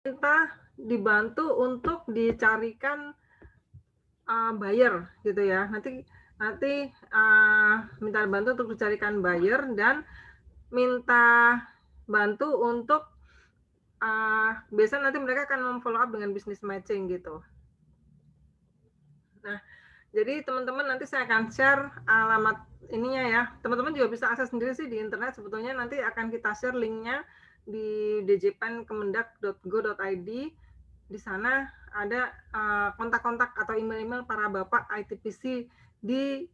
minta dibantu untuk dicarikan buyer gitu ya. Nanti minta bantu untuk dicarikan buyer dan minta bantu untuk biasanya nanti mereka akan memfollow up dengan business matching gitu. Nah, jadi teman-teman nanti saya akan share alamat ininya ya. Teman-teman juga bisa akses sendiri sih di internet. Sebetulnya nanti akan kita share linknya di djpen.kemendak.go.id. Di sana ada kontak-kontak atau email-email para bapak ITPC di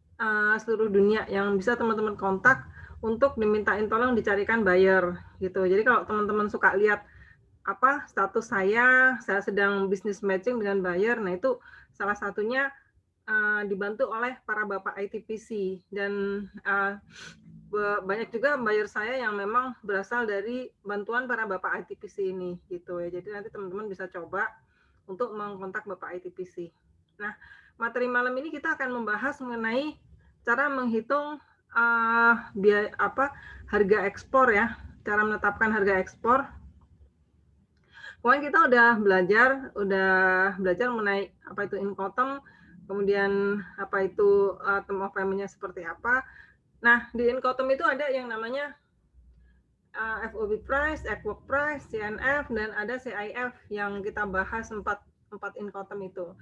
seluruh dunia yang bisa teman-teman kontak untuk dimintain tolong dicarikan buyer gitu. Jadi kalau teman-teman suka lihat status saya sedang business matching dengan buyer, nah itu salah satunya dibantu oleh para bapak ITPC dan banyak juga buyer saya yang memang berasal dari bantuan para bapak ITPC ini gitu ya. Jadi nanti teman-teman bisa coba untuk mengkontak bapak ITPC. Nah, materi malam ini kita akan membahas mengenai cara menghitung harga ekspor ya, cara menetapkan harga ekspor. Pokoknya kita udah belajar mengenai apa itu Incoterm, kemudian apa itu term of payment-nya seperti apa. Nah, di Incoterm itu ada yang namanya FOB price, equal price, CNF, dan ada CIF yang kita bahas empat Incoterm itu.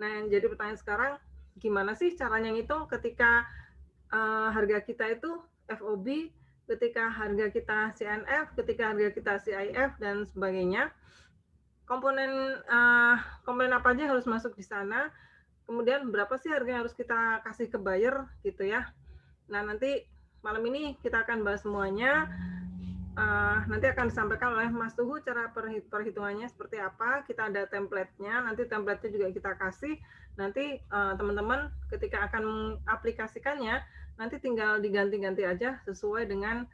Nah, yang jadi pertanyaan sekarang, gimana sih caranya ngitung ketika harga kita itu FOB, ketika harga kita CNF, ketika harga kita CIF, dan sebagainya. Komponen apa aja harus masuk di sana, kemudian berapa sih harga yang harus kita kasih ke buyer gitu ya. Nah, nanti malam ini kita akan bahas semuanya. Nanti akan disampaikan oleh Mas Tuhu cara perhitungannya seperti apa. Kita ada template-nya, nanti template-nya juga kita kasih. Nanti teman-teman ketika akan mengaplikasikannya, nanti tinggal diganti-ganti aja sesuai dengan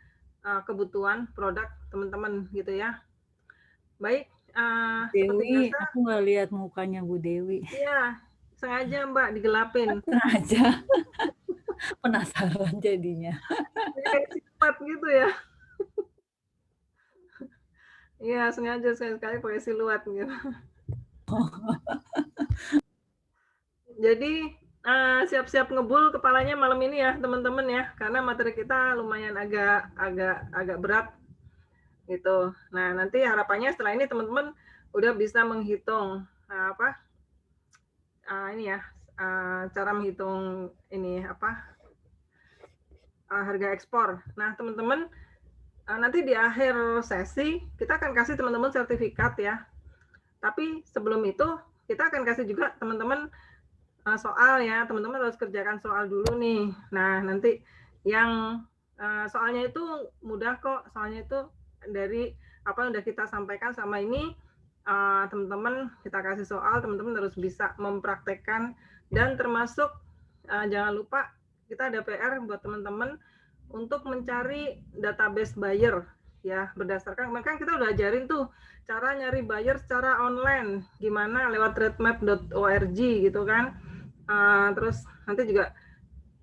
kebutuhan produk teman-teman gitu ya. Baik, seperti Dewi, biasa. aku nggak lihat mukanya Bu Dewi. Iya, sengaja Mbak digelapin. Sengaja. Penasaran jadinya. Jadi kayak siluet gitu ya. Iya, sengaja sekali-sekali pakai siluet gitu. Jadi siap-siap ngebul kepalanya malam ini ya teman-teman ya, karena materi kita lumayan agak berat gitu. Nah, nanti harapannya setelah ini teman-teman udah bisa menghitung ini ya, cara menghitung ini harga ekspor. Nah, teman-teman nanti di akhir sesi kita akan kasih teman-teman sertifikat ya. Tapi sebelum itu kita akan kasih juga teman-teman soal ya. Teman-teman harus kerjakan soal dulu nih. Nah, nanti yang soalnya itu mudah kok. Soalnya itu dari apa yang udah kita sampaikan sama ini, teman-teman kita kasih soal, teman-teman harus bisa mempraktekkan dan termasuk jangan lupa kita ada PR buat teman-teman untuk mencari database buyer ya, berdasarkan kan kita udah ajarin tuh cara nyari buyer secara online gimana lewat redmap.org gitu kan. Terus nanti juga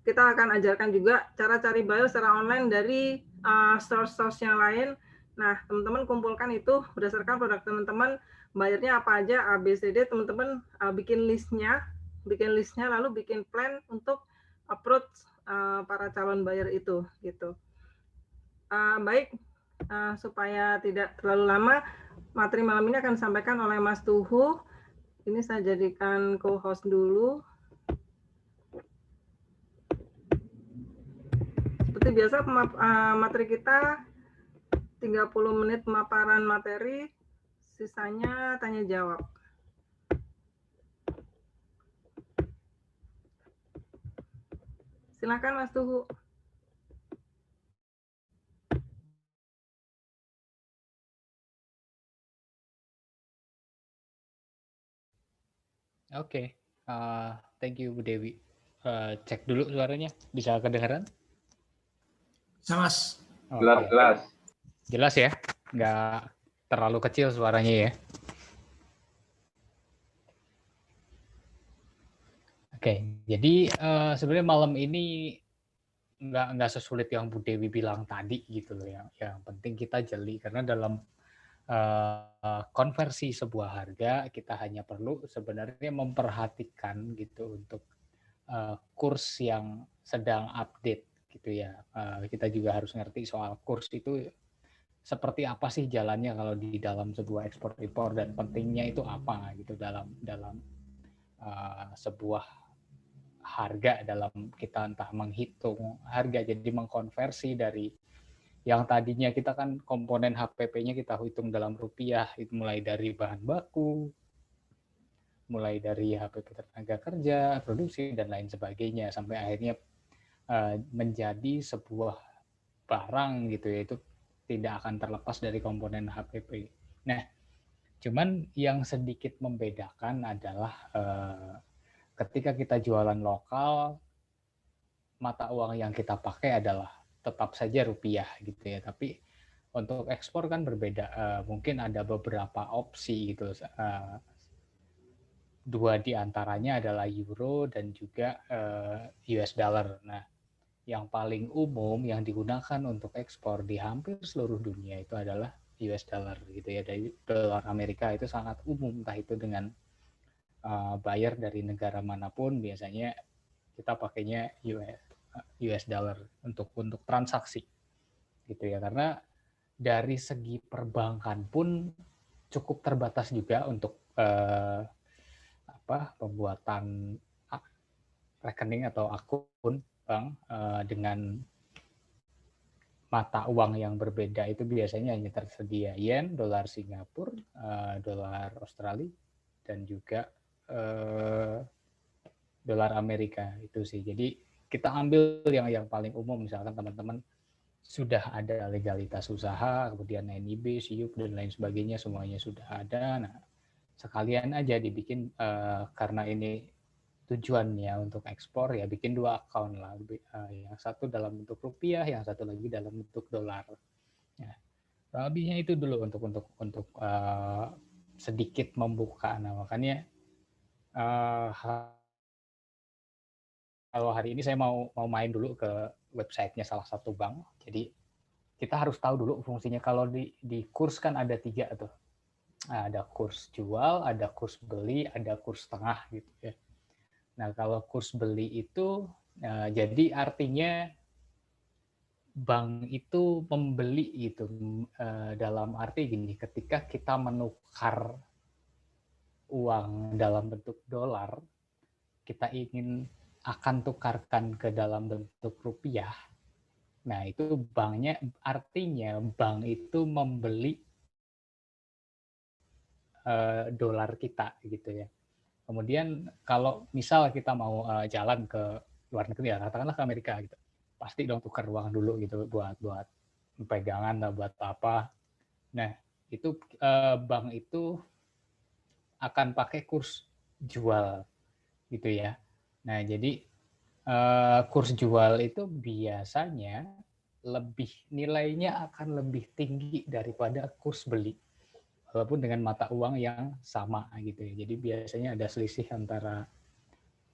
kita akan ajarkan juga cara cari buyer secara online dari source-source yang lain. Nah, teman-teman kumpulkan itu berdasarkan produk teman-teman, buyernya apa aja, ABCD, teman-teman bikin listnya lalu bikin plan untuk approach para calon buyer itu gitu. Baik, supaya tidak terlalu lama, materi malam ini akan disampaikan oleh Mas Tuhu. Ini saya jadikan co-host dulu. Seperti biasa materi kita 30 menit pemaparan materi, sisanya tanya jawab. Silakan Mas Tuhu. Oke, thank you Bu Dewi. Cek dulu suaranya, bisa kedengaran? Bisa Mas. Jelas. Jelas ya, nggak terlalu kecil suaranya ya. Oke, jadi sebenarnya malam ini nggak sesulit yang Bu Dewi bilang tadi gitu loh. Yang penting kita jeli, karena dalam konversi sebuah harga, kita hanya perlu sebenarnya memperhatikan gitu untuk kurs yang sedang update gitu ya. Kita juga harus ngerti soal kurs itu seperti apa sih jalannya kalau di dalam sebuah ekspor impor, dan pentingnya itu apa gitu dalam sebuah harga, dalam kita entah menghitung harga jadi mengkonversi dari yang tadinya kita kan komponen HPP-nya kita hitung dalam rupiah, itu mulai dari bahan baku, mulai dari HPP tenaga kerja, produksi, dan lain sebagainya, sampai akhirnya menjadi sebuah barang gitu ya, itu tidak akan terlepas dari komponen HPP. Nah, cuman yang sedikit membedakan adalah ketika kita jualan lokal, mata uang yang kita pakai adalah tetap saja rupiah gitu ya, tapi untuk ekspor kan berbeda. Mungkin ada beberapa opsi gitu. Dua di antaranya adalah euro dan juga US dollar. Nah, yang paling umum yang digunakan untuk ekspor di hampir seluruh dunia itu adalah US dollar gitu ya. Dari dolar Amerika itu sangat umum, entah itu dengan buyer dari negara manapun, biasanya kita pakainya US dollar untuk transaksi gitu ya, karena dari segi perbankan pun cukup terbatas juga untuk pembuatan rekening atau akun bank dengan mata uang yang berbeda. Itu biasanya hanya tersedia yen, dolar Singapura, dolar Australia, dan juga dolar Amerika itu sih. Jadi kita ambil yang paling umum, misalkan teman-teman sudah ada legalitas usaha, kemudian NIB, SIUP, dan lain sebagainya, semuanya sudah ada. Nah, sekalian aja dibikin, karena ini tujuannya untuk ekspor, ya bikin 2 account lah. Yang satu dalam bentuk rupiah, yang satu lagi dalam bentuk dolar. Nah, lebihnya itu dulu untuk sedikit membuka. Nah, makanya kalau hari ini saya mau main dulu ke websitenya salah satu bank. Jadi kita harus tahu dulu fungsinya. Kalau di kurs kan ada 3 tuh. Ada kurs jual, ada kurs beli, ada kurs tengah gitu ya. Nah, kalau kurs beli itu jadi artinya bank itu membeli gitu, dalam arti gini, ketika kita menukar uang dalam bentuk dolar, kita ingin akan tukarkan ke dalam bentuk rupiah. Nah, itu banknya, artinya bank itu membeli dolar kita gitu ya. Kemudian kalau misal kita mau jalan ke luar negeri ya, katakanlah ke Amerika gitu, pasti dong tukar uang dulu gitu buat pegangan lah, buat apa. Nah, itu bank itu akan pakai kurs jual gitu ya. Nah, jadi kurs jual itu biasanya nilainya akan lebih tinggi daripada kurs beli, walaupun dengan mata uang yang sama gitu ya. Jadi biasanya ada selisih antara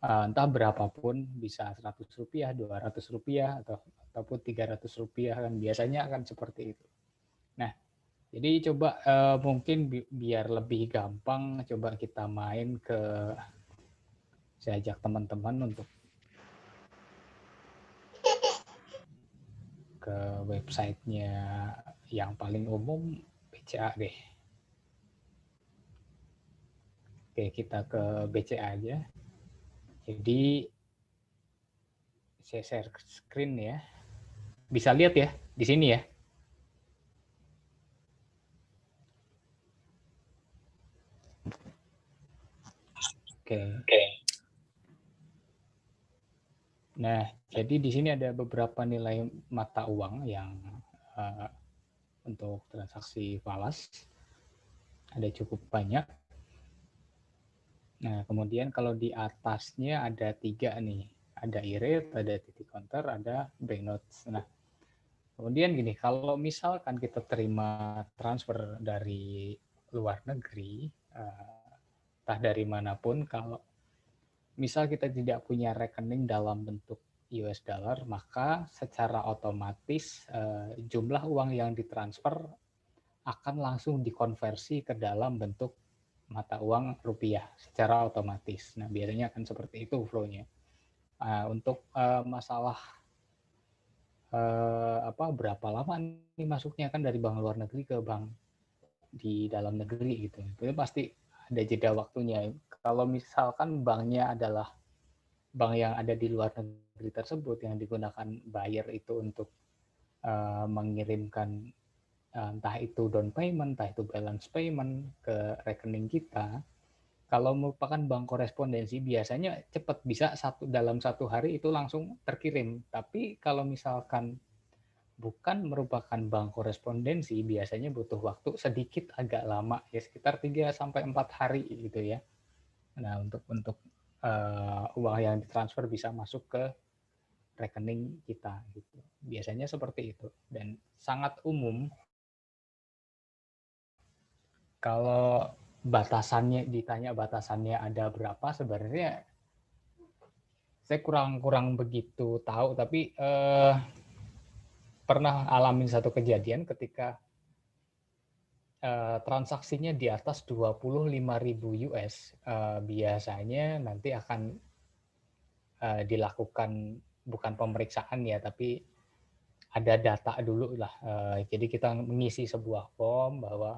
entah berapapun, bisa Rp100, Rp200, ataupun Rp300, kan biasanya akan seperti itu. Nah, jadi coba mungkin biar lebih gampang, coba kita main saya ajak teman-teman untuk ke websitenya yang paling umum, BCA deh. Oke, kita ke BCA aja. Jadi saya share screen ya. Bisa lihat ya di sini ya. Oke. Nah, jadi di sini ada beberapa nilai mata uang yang untuk transaksi falas. Ada cukup banyak. Nah, kemudian kalau di atasnya ada 3 nih. Ada e-rate, ada titik counter, ada banknotes. Nah, kemudian gini, kalau misalkan kita terima transfer dari luar negeri, entah dari manapun, kalau misal kita tidak punya rekening dalam bentuk US dollar, maka secara otomatis jumlah uang yang ditransfer akan langsung dikonversi ke dalam bentuk mata uang rupiah secara otomatis. Nah, biasanya akan seperti itu flow-nya. Untuk masalah berapa lama nih masuknya kan dari bank luar negeri ke bank di dalam negeri gitu. Itu pasti ada jeda waktunya. Kalau misalkan banknya adalah bank yang ada di luar negeri tersebut yang digunakan buyer itu untuk mengirimkan entah itu down payment, entah itu balance payment ke rekening kita. Kalau merupakan bank korespondensi biasanya cepat, bisa dalam satu hari itu langsung terkirim. Tapi kalau misalkan bukan merupakan bank korespondensi, biasanya butuh waktu sedikit agak lama, ya sekitar 3-4 hari gitu ya. Nah, untuk uang yang ditransfer bisa masuk ke rekening kita gitu. Biasanya seperti itu dan sangat umum. Kalau ditanya batasannya ada berapa, sebenarnya saya kurang begitu tahu, tapi pernah alamin satu kejadian ketika transaksinya di atas 25.000 US, biasanya nanti akan dilakukan bukan pemeriksaan ya, tapi ada data dulu lah. Jadi kita mengisi sebuah form bahwa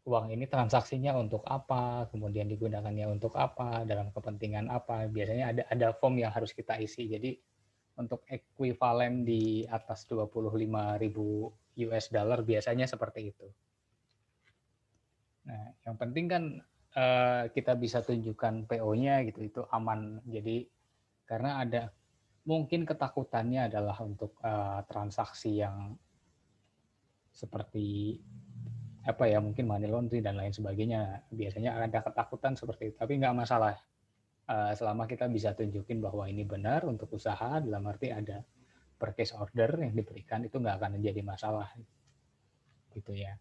uang ini transaksinya untuk apa, kemudian digunakannya untuk apa, dalam kepentingan apa. Biasanya ada form yang harus kita isi. Jadi untuk ekuivalen di atas 25.000 US dollar biasanya seperti itu. Nah, yang penting kan kita bisa tunjukkan PO-nya gitu, itu aman. Jadi karena ada mungkin ketakutannya adalah untuk transaksi yang seperti mungkin money laundering dan lain sebagainya. Biasanya ada ketakutan seperti itu, tapi nggak masalah. Selama kita bisa tunjukin bahwa ini benar untuk usaha, dalam arti ada purchase order yang diberikan, itu nggak akan menjadi masalah gitu ya.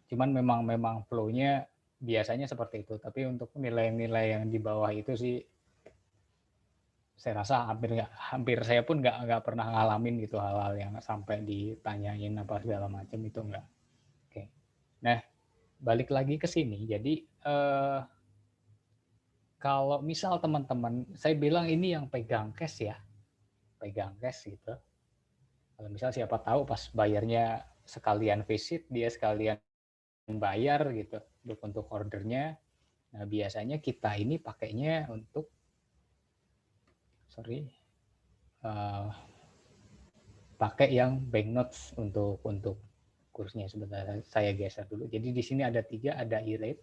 Cuman memang flow-nya biasanya seperti itu, tapi untuk nilai-nilai yang di bawah itu sih saya rasa hampir saya pun nggak pernah ngalamin gitu hal-hal yang sampai ditanyain apa segala macam, itu nggak. Oke. Nah, balik lagi ke sini. Jadi kalau misal teman-teman, saya bilang ini yang pegang cash ya, pegang cash gitu. Kalau misal siapa tahu pas bayarnya sekalian visit, dia sekalian bayar gitu untuk ordernya. Nah, biasanya kita ini pakainya untuk pakai yang banknotes untuk kursnya. Sebentar saya geser dulu. Jadi di sini ada 3, ada e-rate,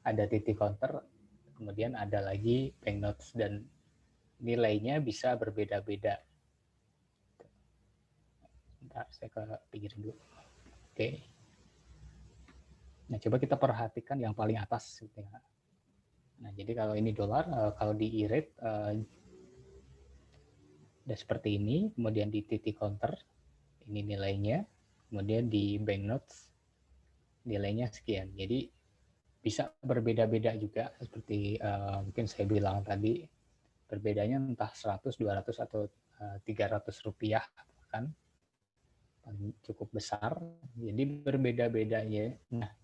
ada titik counter, kemudian ada lagi banknotes, dan nilainya bisa berbeda-beda. Bentar, saya ke pinggir dulu. Oke. Nah, coba kita perhatikan yang paling atas. Nah, jadi kalau ini dolar, kalau di e-rate udah seperti ini, kemudian di titik counter ini nilainya, kemudian di banknotes nilainya sekian. Jadi bisa berbeda-beda juga, seperti mungkin saya bilang tadi, berbedanya entah 100, 200 atau 300 rupiah, kan cukup besar. Jadi berbeda-bedanya. Nah,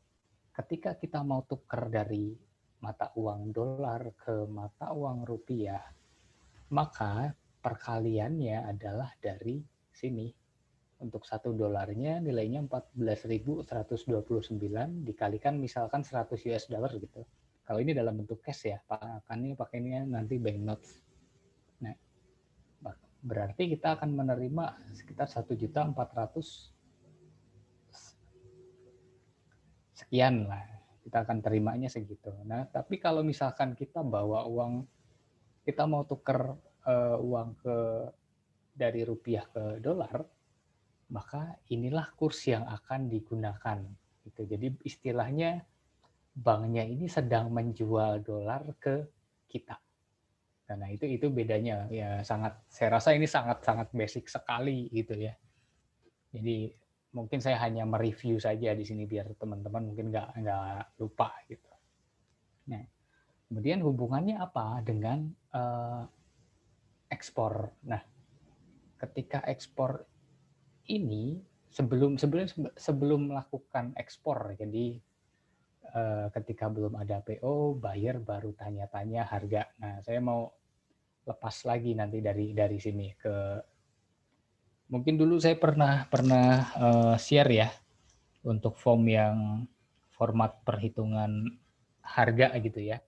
ketika kita mau tukar dari mata uang dolar ke mata uang rupiah, maka perkaliannya adalah dari sini. Untuk $1 nilainya 14.129 dikalikan misalkan 100 US dollar gitu. Kalau ini dalam bentuk cash ya, pakainya nanti banknotes. Nah, berarti kita akan menerima sekitar 1.400.000 sekian lah. Kita akan terimanya segitu. Nah, tapi kalau misalkan kita bawa uang, kita mau tukar uang dari rupiah ke dolar, maka inilah kurs yang akan digunakan. Gitu. Jadi istilahnya banknya ini sedang menjual dolar ke kita. Karena itu bedanya ya, saya rasa ini sangat basic sekali gitu ya. Jadi mungkin saya hanya mereview saja di sini biar teman-teman mungkin nggak lupa gitu. Nah, kemudian hubungannya apa dengan ekspor? Nah, ketika ekspor ini sebelum melakukan ekspor. Jadi ketika belum ada PO, buyer baru tanya-tanya harga. Nah, saya mau lepas lagi nanti dari sini ke, mungkin dulu saya pernah share ya untuk form yang format perhitungan harga gitu ya.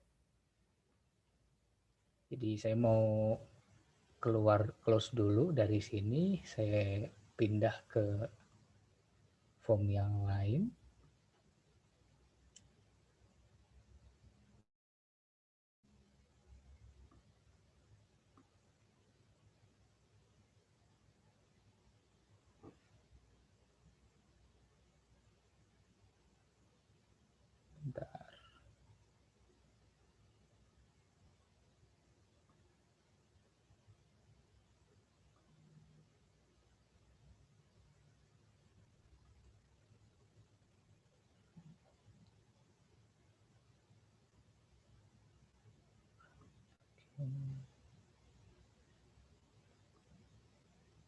Jadi saya mau close dulu dari sini, saya pindah ke form yang lain. Bentar.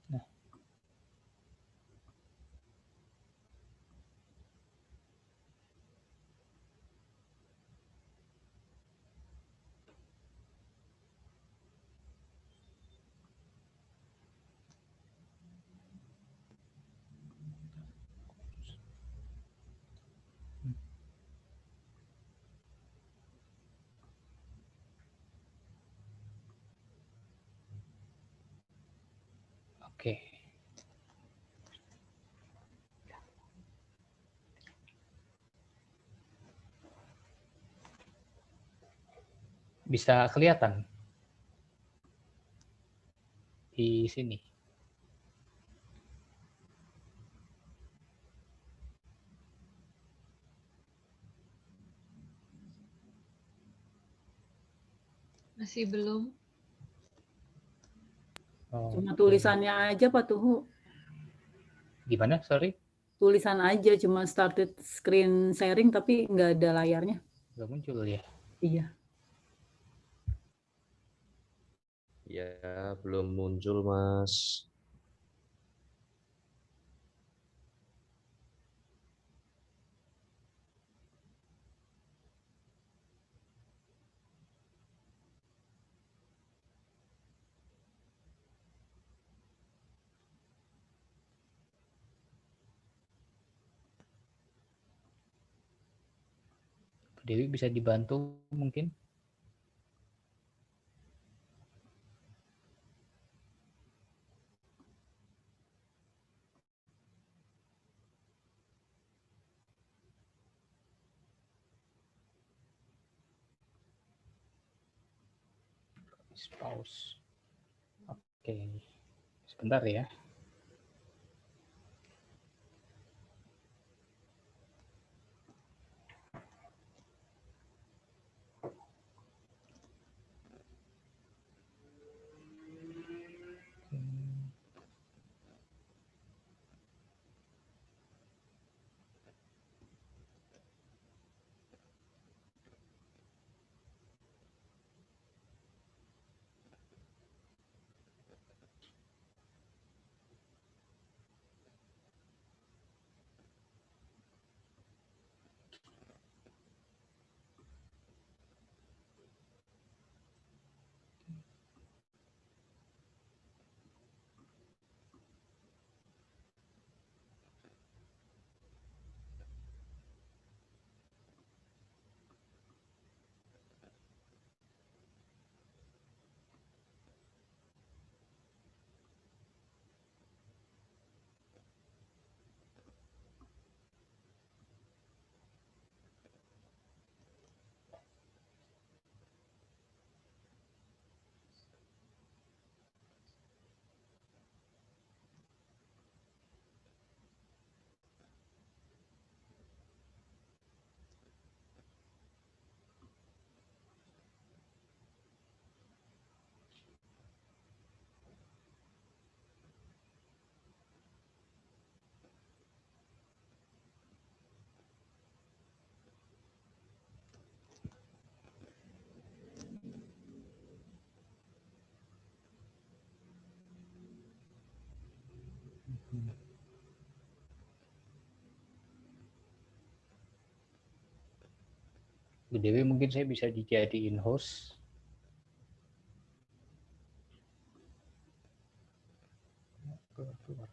Nah, oke. Bisa kelihatan di sini. Masih belum. Cuma Oke. tulisannya aja Pak Tuhu. Gimana? Sorry, Tulisan aja, cuma started screen sharing tapi nggak ada layarnya. nggak muncul ya. Iya. Ya, belum muncul, Mas. Dewi bisa dibantu mungkin? Pause. Oke, sebentar ya. Bu Dewi mungkin saya bisa dijadiin host. Keluar.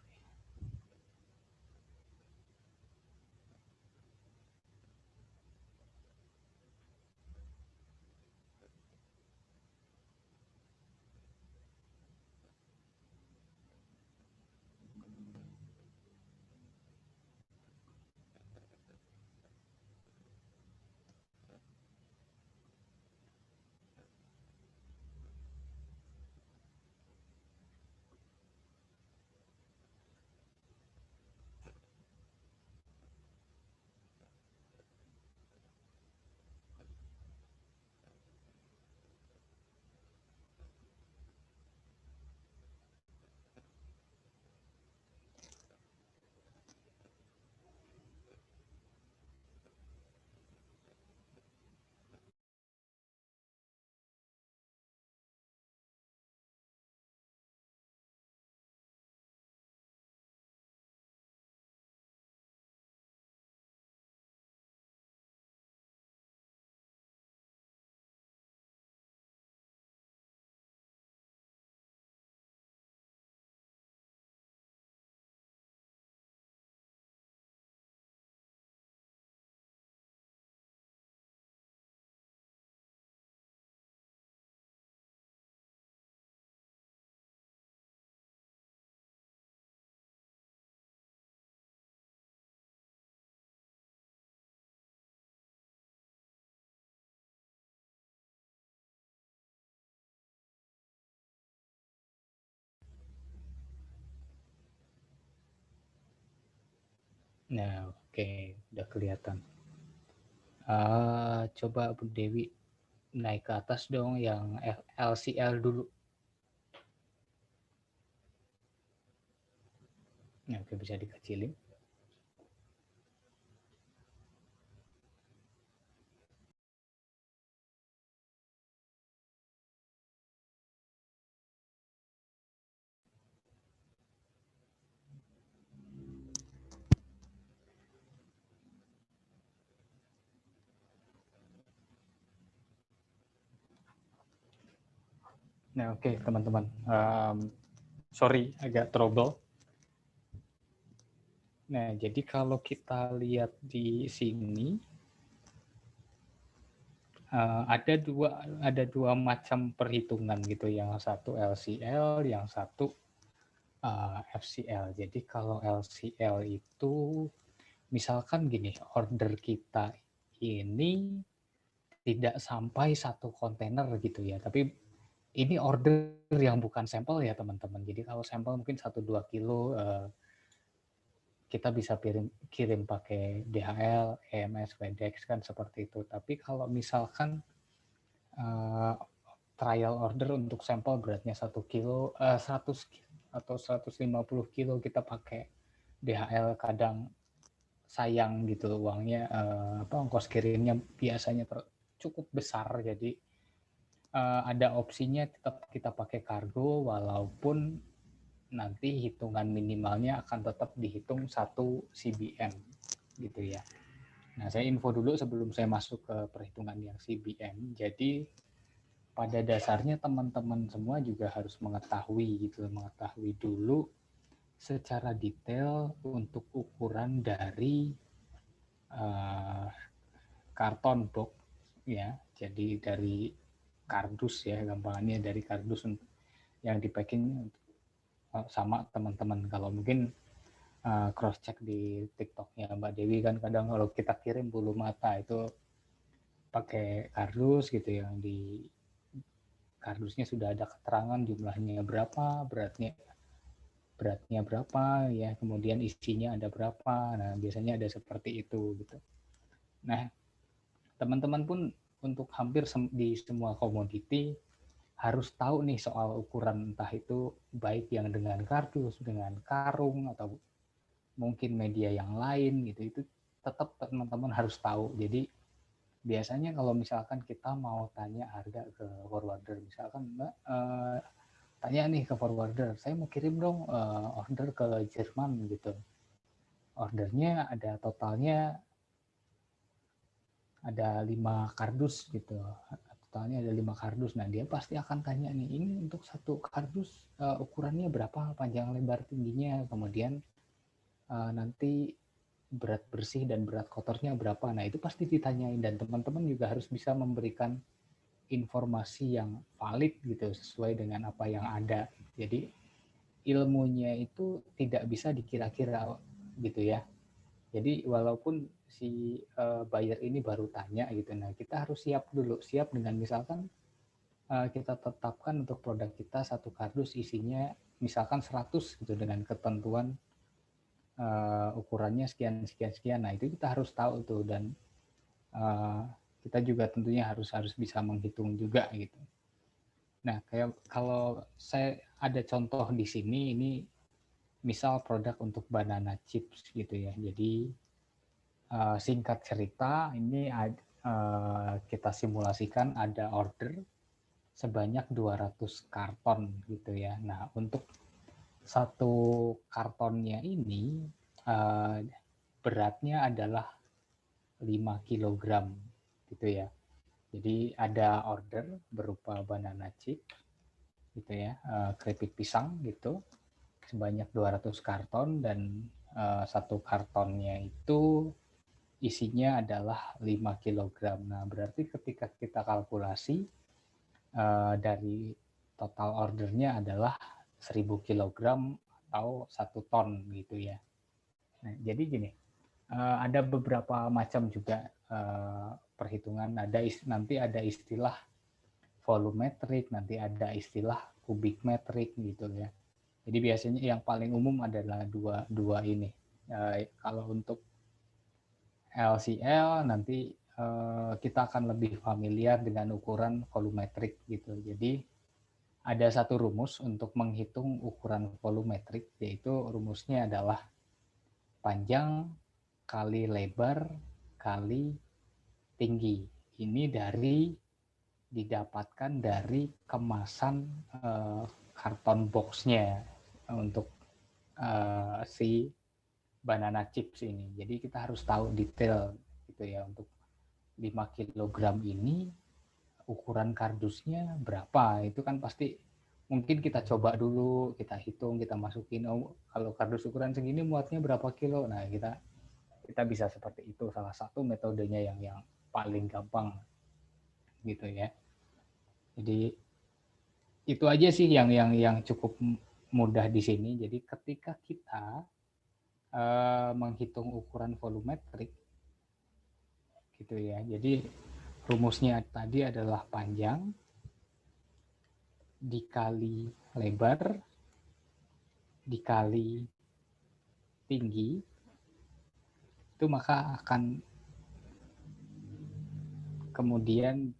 Nah, oke, udah kelihatan. Coba Bu Dewi naik ke atas dong yang LCL dulu. Nah, oke, bisa dikecilin. Nah, oke, teman-teman. Sorry, agak trouble. Nah, jadi kalau kita lihat di sini, ada dua macam perhitungan gitu. Yang satu LCL, yang satu FCL. Jadi kalau LCL itu, misalkan gini, order kita ini tidak sampai satu kontainer gitu ya, tapi ini order yang bukan sampel ya teman-teman. Jadi kalau sampel mungkin 1-2 kilo kita bisa kirim pakai DHL, EMS, FedEx kan seperti itu. Tapi kalau misalkan trial order untuk sampel beratnya 1 kilo, 100 atau 150 kilo kita pakai DHL, kadang sayang gitu uangnya, ongkos kirimnya biasanya cukup besar. Jadi ada opsinya tetap kita pakai kargo, walaupun nanti hitungan minimalnya akan tetap dihitung 1 CBM gitu ya. Nah, saya info dulu sebelum saya masuk ke perhitungan yang CBM. Jadi pada dasarnya teman-teman semua juga harus mengetahui dulu secara detail untuk ukuran dari karton box ya. Jadi dari kardus ya, gampangannya dari kardus yang di packing sama teman-teman. Kalau mungkin cross check di TikToknya Mbak Dewi kan kadang kalau kita kirim bulu mata itu pakai kardus gitu, yang di kardusnya sudah ada keterangan jumlahnya berapa, beratnya berapa ya, kemudian isinya ada berapa. Nah, biasanya ada seperti itu gitu. Nah, teman-teman pun untuk hampir di semua komoditi harus tahu nih soal ukuran, entah itu baik yang dengan kardus, dengan karung, atau mungkin media yang lain gitu. Itu tetap teman-teman harus tahu. Jadi biasanya kalau misalkan kita mau tanya harga ke forwarder, misalkan Mbak tanya nih ke forwarder, saya mau kirim dong order ke Jerman gitu. Ordernya ada totalnya ada 5 kardus gitu, totalnya ada 5 kardus. Nah dia pasti akan tanya nih, ini untuk satu kardus ukurannya berapa, panjang lebar tingginya, kemudian nanti berat bersih dan berat kotornya berapa. Nah itu pasti ditanyain, dan teman-teman juga harus bisa memberikan informasi yang valid gitu, sesuai dengan apa yang ada. Jadi ilmunya itu tidak bisa dikira-kira gitu ya. Jadi walaupun si buyer ini baru tanya gitu, nah kita harus siap dulu, siap dengan misalkan kita tetapkan untuk produk kita satu kardus isinya misalkan 100 gitu dengan ketentuan ukurannya sekian sekian sekian. Nah itu kita harus tahu tuh, dan kita juga tentunya harus bisa menghitung juga gitu. Nah kayak kalau saya ada contoh di sini, ini misal produk untuk banana chips gitu ya. Jadi singkat cerita, ini kita simulasikan ada order sebanyak 200 karton gitu ya. Nah, untuk satu kartonnya ini beratnya adalah 5 kg gitu ya. Jadi ada order berupa banana chip gitu ya, keripik pisang gitu, sebanyak 200 karton, dan satu kartonnya itu isinya adalah 5 kg. Nah, berarti ketika kita kalkulasi dari total ordernya adalah 1000 kg atau 1 ton gitu ya. Nah, jadi gini, ada beberapa macam juga perhitungan. Nanti ada istilah volumetrik, nanti ada istilah kubik metrik gitu ya. Jadi biasanya yang paling umum adalah dua ini. Kalau untuk LCL nanti kita akan lebih familiar dengan ukuran volumetrik gitu. Jadi ada satu rumus untuk menghitung ukuran volumetrik, yaitu rumusnya adalah panjang kali lebar kali tinggi. Ini didapatkan dari kemasan karton boxnya untuk si banana chips ini. Jadi kita harus tahu detail gitu ya, untuk 5 kg ini ukuran kardusnya berapa. Itu kan pasti mungkin kita coba dulu, kita hitung, kita masukin, oh kalau kardus ukuran segini muatnya berapa kilo. Nah, kita bisa seperti itu, salah satu metodenya yang paling gampang gitu ya. Jadi itu aja sih yang cukup mudah di sini. Jadi ketika kita menghitung ukuran volumetrik gitu ya. Jadi rumusnya tadi adalah panjang dikali lebar dikali tinggi, itu maka akan kemudian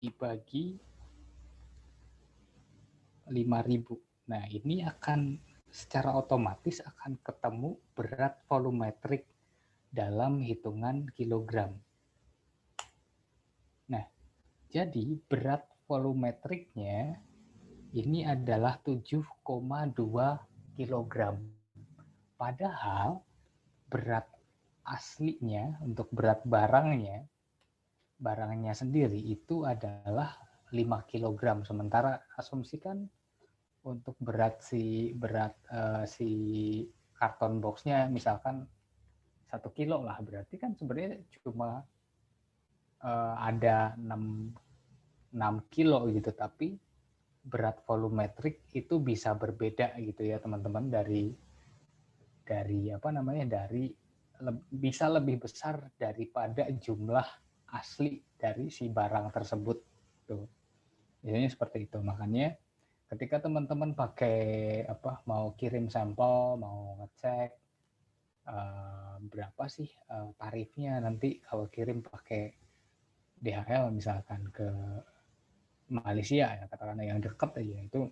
dibagi 5.000. Nah, ini akan secara otomatis akan ketemu berat volumetrik dalam hitungan kilogram. Nah, jadi berat volumetriknya ini adalah 7,2 kg. Padahal berat aslinya untuk berat barangnya sendiri itu adalah 5 kg. Sementara asumsikan untuk berat si karton boxnya misalkan 1 kilo lah, berarti kan sebenarnya cuma ada 6 kilo gitu, tapi berat volumetrik itu bisa berbeda gitu ya teman-teman, dari bisa lebih besar daripada jumlah asli dari si barang tersebut tuh. Biasanya seperti itu. Makanya ketika teman-teman mau kirim sampel, mau ngecek berapa sih tarifnya nanti kalau kirim pakai DHL misalkan ke Malaysia ya, katakanlah yang dekat aja, itu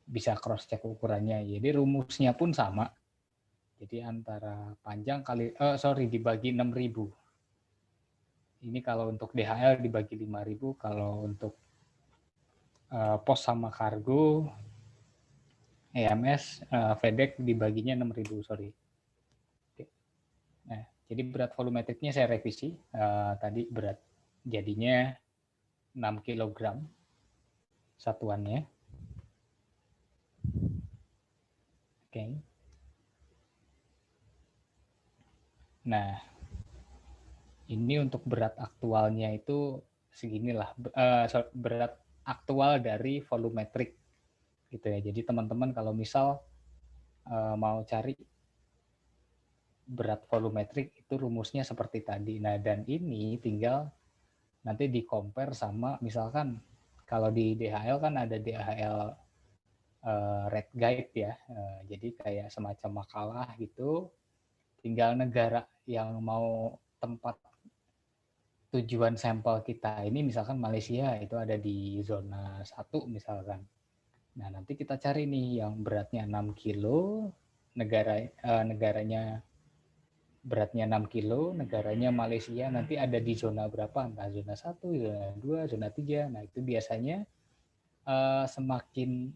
bisa cross check ukurannya. Jadi rumusnya pun sama. Jadi antara panjang dibagi 6.000. Ini kalau untuk DHL dibagi 5.000, kalau untuk pos sama kargo EMS FedEx dibaginya 6.000, sorry. Oke. Nah, Jadi berat volumetriknya saya revisi. Tadi berat jadinya 6 kg satuannya. Oke. Nah, ini untuk berat aktualnya itu seginilah. Berat aktual dari volumetrik gitu ya. Jadi teman-teman kalau misal mau cari berat volumetrik itu rumusnya seperti tadi. Nah, dan ini tinggal nanti di-compare sama misalkan kalau di DHL kan ada DHL Red Guide ya. Jadi kayak semacam makalah gitu. Tinggal negara yang mau tempat tujuan sampel kita ini misalkan Malaysia itu ada di zona 1 misalkan. Nah, nanti kita cari nih yang beratnya 6 kilo, negaranya beratnya 6 kilo, negaranya Malaysia nanti ada di zona berapa, entah zona 1, zona 2, zona 3. Nah, itu biasanya semakin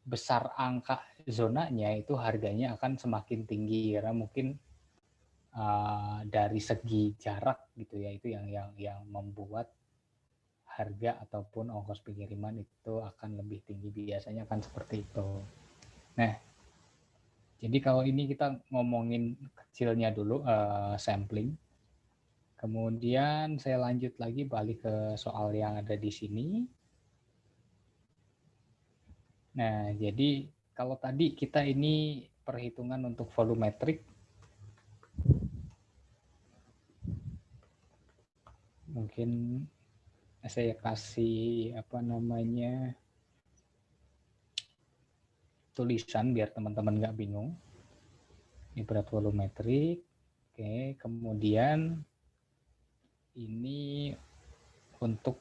besar angka zonanya itu harganya akan semakin tinggi karena mungkin dari segi jarak gitu ya, itu yang membuat harga ataupun ongkos pengiriman itu akan lebih tinggi, biasanya kan seperti itu. Nah, jadi kalau ini kita ngomongin kecilnya dulu, sampling. Kemudian saya lanjut lagi balik ke soal yang ada di sini. Nah, jadi kalau tadi kita ini perhitungan untuk volumetrik, mungkin saya kasih tulisan biar teman-teman nggak bingung. Ini berat volumetrik. Oke, kemudian ini untuk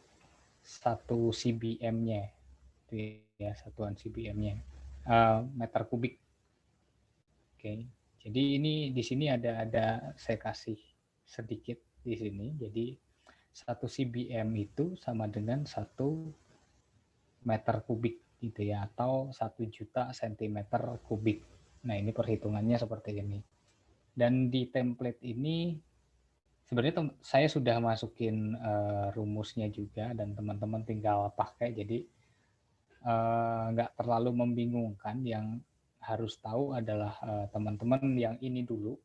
1 CBM-nya, itu ya, satuan CBM-nya, meter kubik. Oke, jadi ini di sini ada saya kasih sedikit di sini. Jadi 1 CBM itu sama dengan 1 meter kubik gitu ya, atau 1 juta sentimeter kubik. Nah, ini perhitungannya seperti ini. Dan di template ini sebenarnya saya sudah masukin rumusnya juga dan teman-teman tinggal pakai, jadi nggak terlalu membingungkan. Yang harus tahu adalah teman-teman yang ini dulu.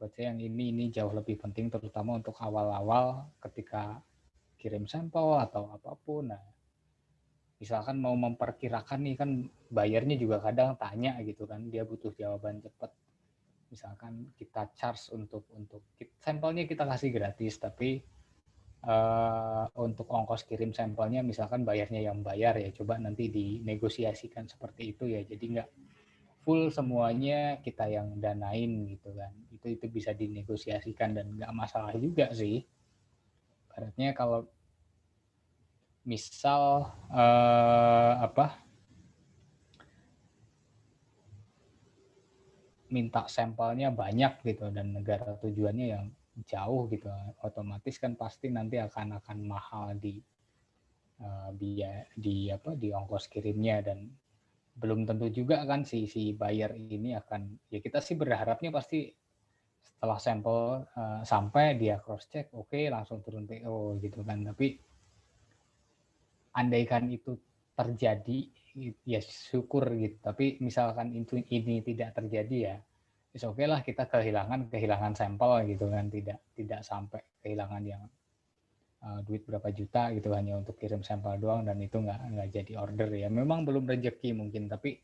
Buat saya yang ini jauh lebih penting, terutama untuk awal-awal ketika kirim sampel atau apapun. Nah, misalkan mau memperkirakan nih kan bayarnya juga kadang tanya gitu kan, dia butuh jawaban cepat. Misalkan kita charge untuk sampelnya kita kasih gratis, tapi untuk ongkos kirim sampelnya misalkan bayarnya yang bayar ya, coba nanti dinegosiasikan seperti itu ya, jadi nggak full semuanya kita yang danain gitu kan, itu bisa dinegosiasikan dan nggak masalah juga sih. Ibaratnya kalau misal minta sampelnya banyak gitu dan negara tujuannya yang jauh gitu, otomatis kan pasti nanti akan mahal di biaya di ongkos kirimnya, dan belum tentu juga kan si buyer ini akan, ya kita sih berharapnya pasti setelah sampel sampai dia cross check oke, langsung turun PO gitu kan. Tapi andaikan itu terjadi ya syukur gitu, tapi misalkan ini tidak terjadi ya oke lah, kita kehilangan sampel gitu kan, tidak sampai kehilangan yang duit berapa juta gitu hanya untuk kirim sampel doang, dan itu nggak jadi order ya. Memang belum rezeki mungkin, tapi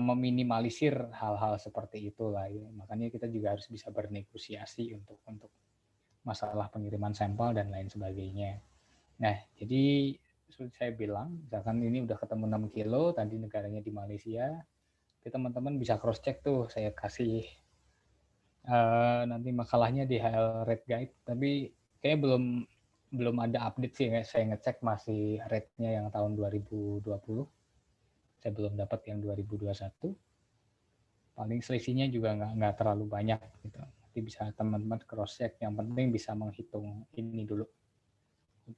meminimalisir hal-hal seperti itulah ya. Makanya kita juga harus bisa bernegosiasi untuk masalah pengiriman sampel dan lain sebagainya. Nah, jadi seperti saya bilang, misalkan ini udah ketemu 6 kilo, tadi negaranya di Malaysia, teman-teman bisa cross check tuh, saya kasih nanti makalahnya di DHL Red Guide, tapi kayak belum ada update sih, saya ngecek masih rate-nya yang tahun 2020, saya belum dapat yang 2021. Paling selisihnya juga nggak terlalu banyak gitu. Nanti bisa teman-teman cross check, yang penting bisa menghitung ini dulu,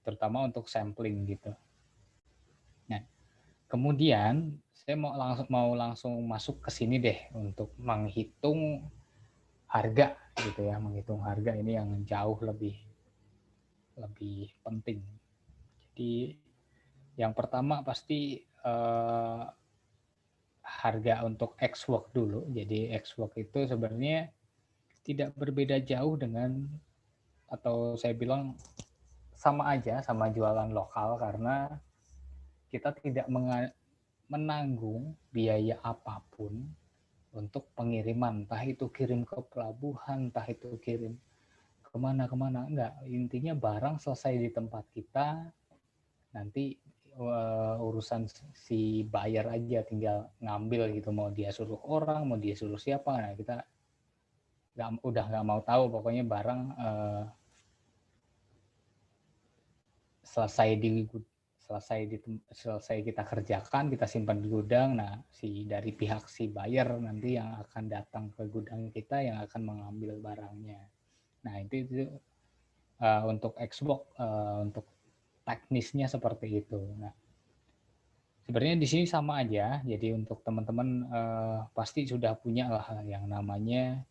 terutama untuk sampling gitu. Nah, kemudian saya mau langsung masuk ke sini deh untuk menghitung harga gitu ya, menghitung harga ini yang jauh lebih penting. Jadi yang pertama pasti harga untuk X work dulu. Jadi X work itu sebenarnya tidak berbeda jauh dengan, atau saya bilang sama aja sama jualan lokal, karena kita tidak menanggung biaya apapun untuk pengiriman, entah itu kirim ke pelabuhan, entah itu kirim kemana-kemana, enggak. Intinya barang selesai di tempat kita, nanti urusan si buyer aja tinggal ngambil gitu, mau dia suruh orang, mau dia suruh siapa, nah kita udah nggak mau tahu, pokoknya barang selesai kita kerjakan, kita simpan di gudang. Nah, dari pihak si buyer nanti yang akan datang ke gudang kita yang akan mengambil barangnya. Nah, itu untuk Xbox, untuk teknisnya seperti itu. Nah, sebenarnya di sini sama aja. Jadi untuk teman-teman pasti sudah punya lah yang namanya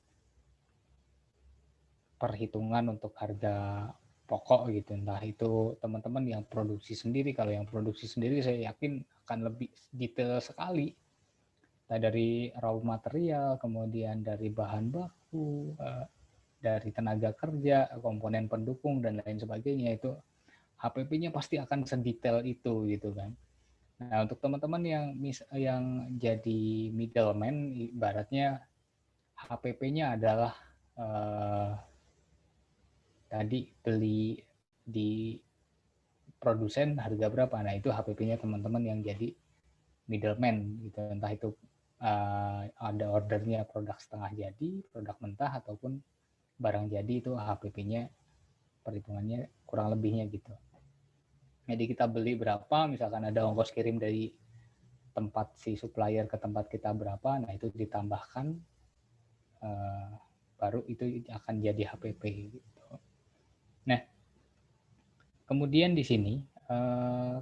perhitungan untuk harga pokok gitu. Entah itu teman-teman yang produksi sendiri. Kalau yang produksi sendiri saya yakin akan lebih detail sekali. Nah, dari raw material, kemudian dari bahan baku, dari tenaga kerja, komponen pendukung dan lain sebagainya, itu HPP-nya pasti akan sedetail itu gitu kan. Nah, untuk teman-teman yang jadi middleman, ibaratnya HPP-nya adalah tadi beli di produsen harga berapa, nah itu HPP-nya teman-teman yang jadi middleman gitu, entah itu ada ordernya produk setengah jadi, produk mentah, ataupun barang jadi, itu HPP-nya perhitungannya kurang lebihnya gitu. Jadi kita beli berapa, misalkan ada ongkos kirim dari tempat si supplier ke tempat kita berapa, nah itu ditambahkan, baru itu akan jadi HPP gitu. Nah, kemudian di sini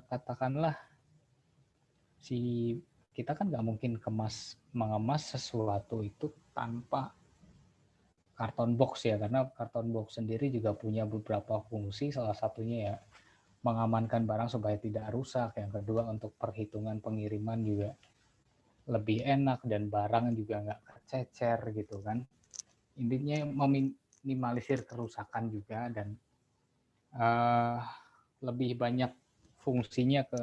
katakanlah kita kan nggak mungkin mengemas sesuatu itu tanpa karton box ya, karena karton box sendiri juga punya beberapa fungsi, salah satunya ya mengamankan barang supaya tidak rusak, yang kedua untuk perhitungan pengiriman juga lebih enak, dan barang juga nggak kececer gitu kan. Intinya meminimalisir kerusakan juga, dan lebih banyak fungsinya ke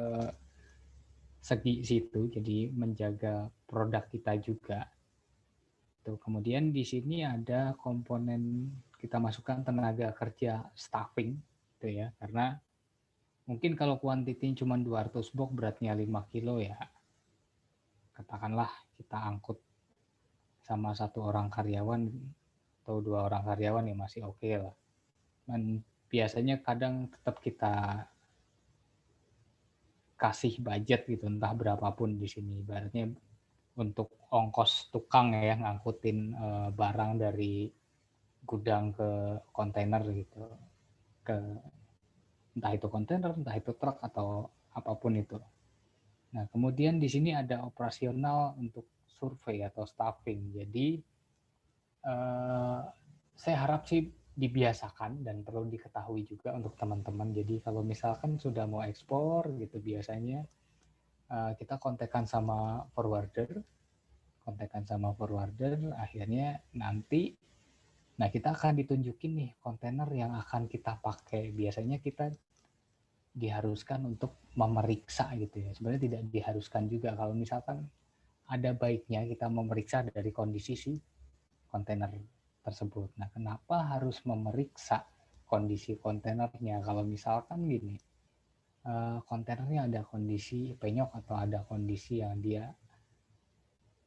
segi situ, jadi menjaga produk kita juga. Tuh, kemudian di sini ada komponen kita masukkan tenaga kerja staffing gitu ya, karena mungkin kalau kuantitinya cuma 200 box beratnya 5 kilo ya, katakanlah kita angkut sama 1 orang karyawan atau 2 orang karyawan ya masih oke lah. Dan biasanya kadang tetap kita kasih budget gitu, entah berapapun di sini, ibaratnya untuk ongkos tukang ya ngangkutin barang dari gudang ke kontainer gitu, ke entah itu kontainer, entah itu truk atau apapun itu. Nah, kemudian di sini ada operasional untuk survei atau staffing. Jadi saya harap sih dibiasakan dan perlu diketahui juga untuk teman-teman. Jadi kalau misalkan sudah mau ekspor gitu, biasanya kita kontekan sama forwarder, akhirnya nanti kita akan ditunjukin nih kontainer yang akan kita pakai. Biasanya kita diharuskan untuk memeriksa gitu ya. Sebenarnya tidak diharuskan juga, kalau misalkan ada baiknya kita memeriksa dari kondisi si kontainer tersebut. Nah, kenapa harus memeriksa kondisi kontainernya? Kalau misalkan gini, kontainernya ada kondisi penyok atau ada kondisi yang dia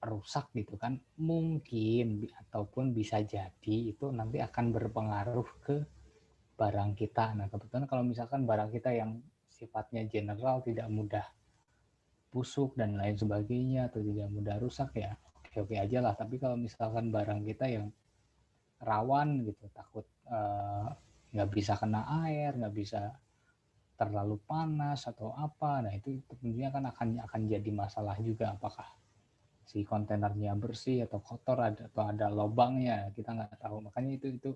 rusak gitu kan, mungkin ataupun bisa jadi itu nanti akan berpengaruh ke barang kita. Nah, kebetulan kalau misalkan barang kita yang sifatnya general, tidak mudah busuk dan lain sebagainya, atau tidak mudah rusak, ya oke-oke aja lah. Tapi kalau misalkan barang kita yang rawan gitu, takut nggak bisa kena air, nggak bisa terlalu panas atau apa, nah itu tentunya kan akan jadi masalah juga, apakah si kontainernya bersih atau kotor atau ada lubangnya, kita nggak tahu. Makanya itu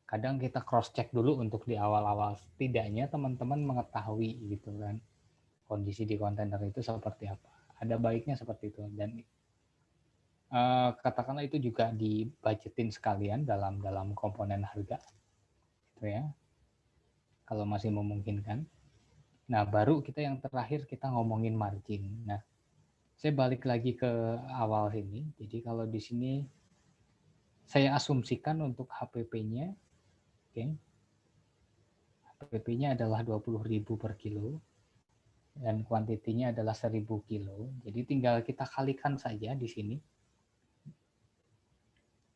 kadang kita cross check dulu untuk di awal-awal, setidaknya teman-teman mengetahui gitu kan kondisi di kontainer itu seperti apa. Ada baiknya seperti itu, dan katakanlah itu juga dibudgetin sekalian dalam komponen harga gitu ya, kalau masih memungkinkan. Nah, baru kita yang terakhir kita ngomongin margin. Nah, saya balik lagi ke awal sini. Jadi kalau di sini saya asumsikan untuk HPP-nya, oke, HPP-nya adalah 20.000 per kilo dan kuantitinya adalah 1.000 kilo. Jadi tinggal kita kalikan saja di sini.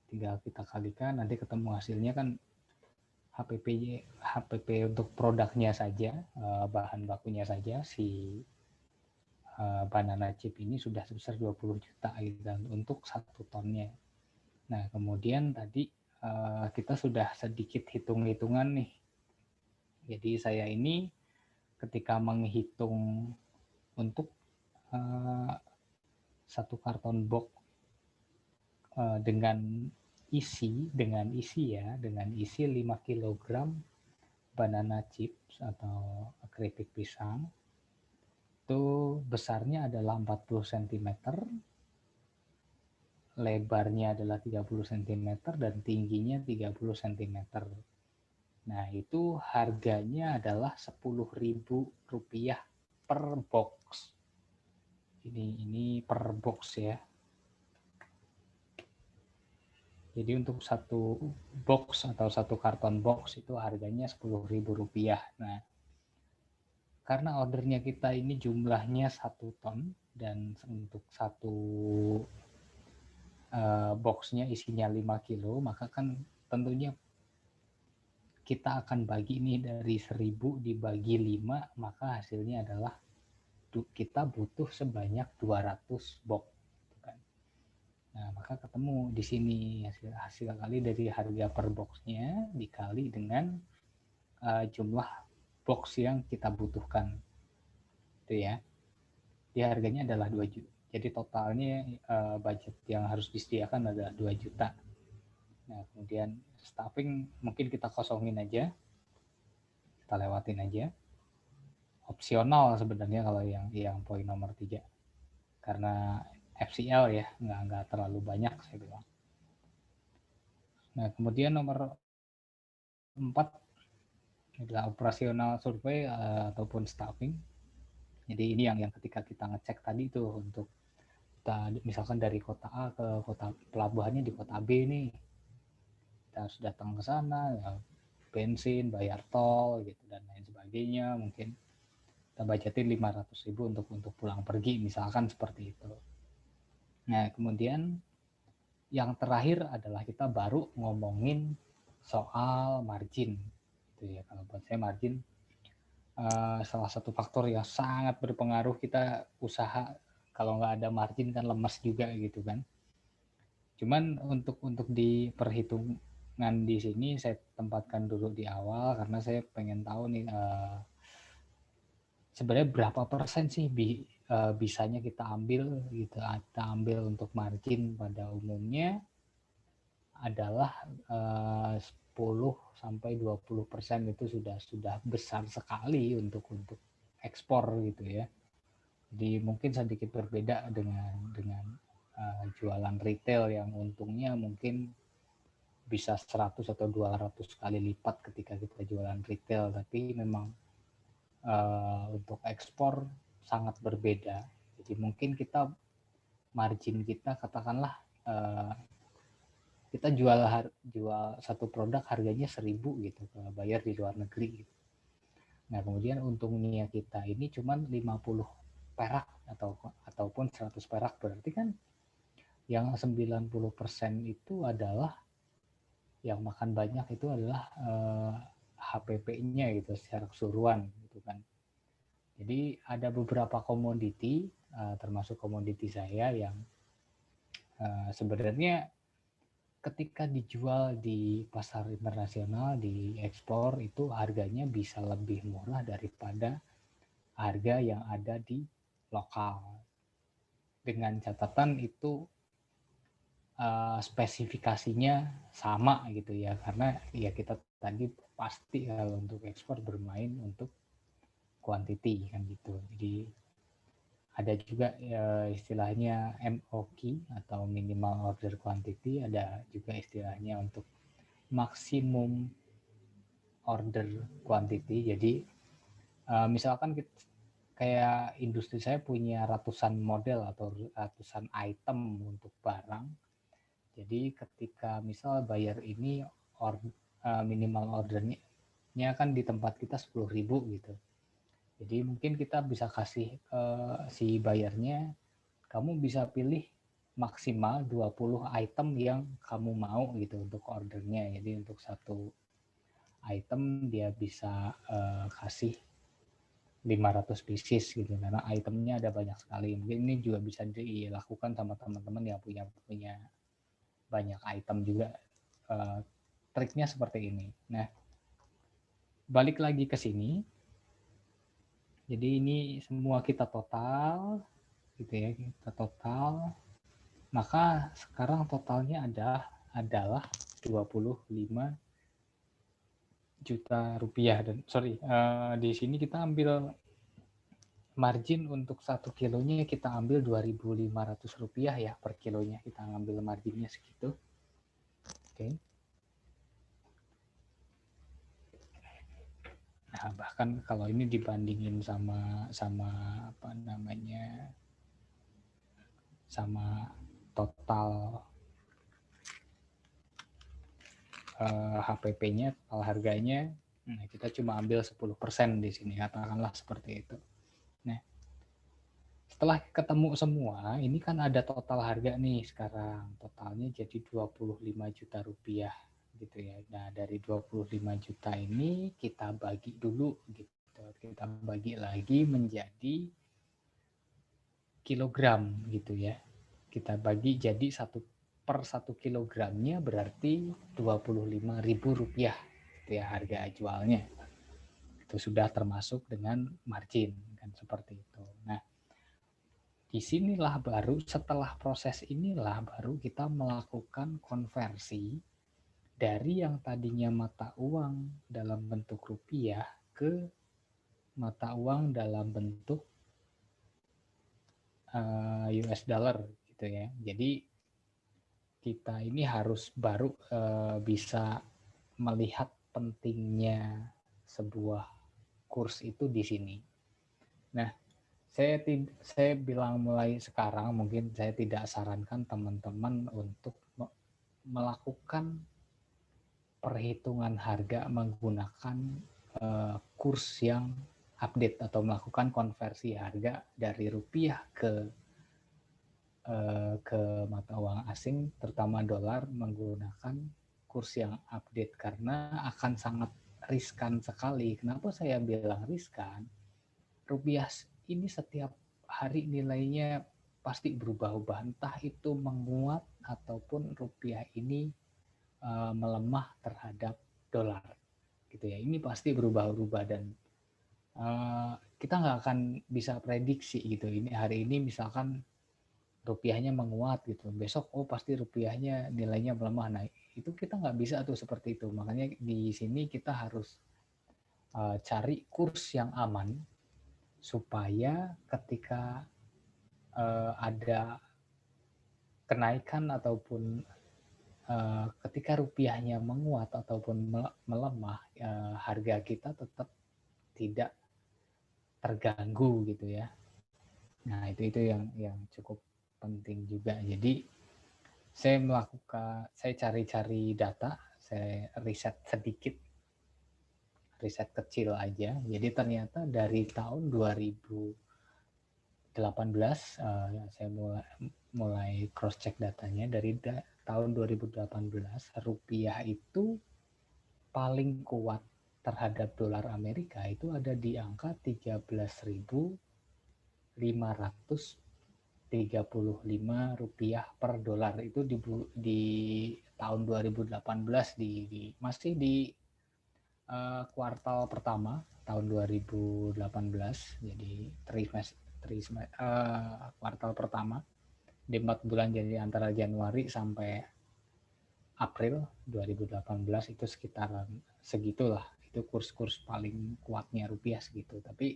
Tinggal kita kalikan, nanti ketemu hasilnya kan HPP untuk produknya saja, bahan bakunya saja, si banana chip ini sudah sebesar 20 juta gitu, untuk 1 tonnya. Nah, kemudian tadi kita sudah sedikit hitung-hitungan nih. Jadi saya ini ketika menghitung untuk 1 karton box dengan isi 5 kg banana chips atau keripik pisang, itu besarnya adalah 40 cm, lebarnya adalah 30 cm, dan tingginya 30 cm. Nah, itu harganya adalah Rp10.000 per box. Ini per box ya. Jadi untuk 1 box atau 1 karton box itu harganya Rp10.000. Nah, karena ordernya kita ini jumlahnya 1 ton dan untuk 1 boxnya isinya 5 kilo, maka kan tentunya kita akan bagi ini dari 1.000 dibagi 5, maka hasilnya adalah kita butuh sebanyak 200 box. Nah, maka ketemu di sini hasil kali dari harga per boxnya dikali dengan jumlah box yang kita butuhkan. Itu ya. Di harganya adalah 2 juta. Jadi totalnya budget yang harus disediakan adalah 2 juta. Nah, kemudian stuffing mungkin kita kosongin aja. Kita lewatin aja. Opsional sebenarnya kalau yang poin nomor 3. Karena FCL ya, nggak terlalu banyak saya bilang. Nah, kemudian nomor 4 adalah operasional survei ataupun staffing. Jadi ini yang ketika kita ngecek tadi itu untuk kita misalkan dari kota A ke kota pelabuhannya di kota B nih, kita harus datang ke sana, ya, bensin, bayar tol gitu dan lain sebagainya, mungkin kita budgetin 500.000 untuk pulang pergi misalkan seperti itu. Nah, kemudian yang terakhir adalah kita baru ngomongin soal margin. Itu ya, kalau buat saya margin salah satu faktor yang sangat berpengaruh. Kita usaha kalau nggak ada margin kan lemes juga gitu kan. Cuman untuk di perhitungan di sini saya tempatkan dulu di awal karena saya pengen tahu nih sebenarnya berapa persen sih bisanya kita ambil gitu. Kita ambil untuk margin pada umumnya adalah 10-20% itu sudah besar sekali untuk ekspor gitu ya. Jadi mungkin sedikit berbeda dengan jualan retail yang untungnya mungkin bisa 100 atau 200 kali lipat ketika kita jualan retail, tapi memang untuk ekspor sangat berbeda. Jadi mungkin kita margin kita katakanlah kita jual satu produk harganya 1.000 gitu, bayar di luar negeri gitu. Nah, kemudian untungnya kita ini cuma 50 perak ataupun 100 perak, berarti kan yang 90% itu adalah yang makan banyak itu adalah HPP-nya gitu secara keseluruhan gitu kan. Jadi ada beberapa komoditi termasuk komoditi saya yang sebenarnya ketika dijual di pasar internasional, di ekspor itu harganya bisa lebih murah daripada harga yang ada di lokal. dengan catatan itu spesifikasinya sama gitu ya, karena ya kita tadi pasti kalau untuk ekspor bermain untuk quantity kan gitu. Jadi ada juga istilahnya MOQ atau minimal order quantity, ada juga istilahnya untuk maksimum order quantity. Jadi misalkan kayak industri saya punya ratusan model atau ratusan item untuk barang. Jadi ketika misal buyer ini minimal ordernya kan di tempat kita 10.000 gitu. Jadi mungkin kita bisa kasih si buyernya, kamu bisa pilih maksimal 20 item yang kamu mau gitu untuk ordernya. Jadi untuk satu item dia bisa kasih 500 pieces gitu, karena itemnya ada banyak sekali. Mungkin ini juga bisa dilakukan sama teman-teman yang punya banyak item juga. Triknya seperti ini. Nah, balik lagi ke sini. Jadi ini semua kita total, gitu ya, kita total. Maka sekarang totalnya adalah 25 juta rupiah. Dan di sini kita ambil margin untuk 1 kilonya, kita ambil 2.500 rupiah ya per kilonya, kita ngambil marginnya segitu. Oke. Nah, bahkan kalau ini dibandingin sama apa namanya, sama total HPP-nya, total harganya, nah kita cuma ambil 10% di sini, katakanlah seperti itu. Nah, setelah ketemu semua, ini kan ada total harga nih sekarang, totalnya jadi 25 juta rupiah gitu ya. Nah, dari 25 juta ini kita bagi dulu gitu. Kita bagi lagi menjadi kilogram gitu ya. Kita bagi jadi per 1 kilogramnya berarti 25.000 rupiah gitu ya harga jualnya. Itu sudah termasuk dengan margin kan, seperti itu. Nah, disinilah baru, setelah proses inilah baru kita melakukan konversi dari yang tadinya mata uang dalam bentuk rupiah ke mata uang dalam bentuk US dollar gitu ya. Jadi kita ini harus baru bisa melihat pentingnya sebuah kurs itu di sini. Nah, saya bilang mulai sekarang, mungkin saya tidak sarankan teman-teman untuk melakukan perhitungan harga menggunakan kurs yang update atau melakukan konversi harga dari rupiah ke mata uang asing, terutama dolar, menggunakan kurs yang update, karena akan sangat riskan sekali. Kenapa saya bilang riskan? Rupiah ini setiap hari nilainya pasti berubah-ubah, entah itu menguat ataupun rupiah ini melemah terhadap dolar gitu ya. Ini pasti berubah-ubah dan kita nggak akan bisa prediksi gitu. Ini hari ini misalkan rupiahnya menguat gitu, besok pasti rupiahnya nilainya melemah. Nah, itu kita nggak bisa tuh seperti itu. Makanya di sini kita harus cari kurs yang aman supaya ketika ada kenaikan ataupun ketika rupiahnya menguat ataupun melemah, harga kita tetap tidak terganggu gitu ya. Nah, itu yang cukup penting juga. Jadi saya cari-cari data, saya riset sedikit, riset kecil aja. Jadi ternyata dari tahun 2018 saya mulai cross check datanya. Dari tahun 2018 rupiah itu paling kuat terhadap dolar Amerika itu ada di angka 13.535 rupiah per dolar. Itu di tahun 2018 masih di kuartal pertama tahun 2018. Jadi kuartal pertama. di 4 bulan, jadi antara Januari sampai April 2018 itu sekitaran segitulah. Itu kurs-kurs paling kuatnya rupiah segitu. Tapi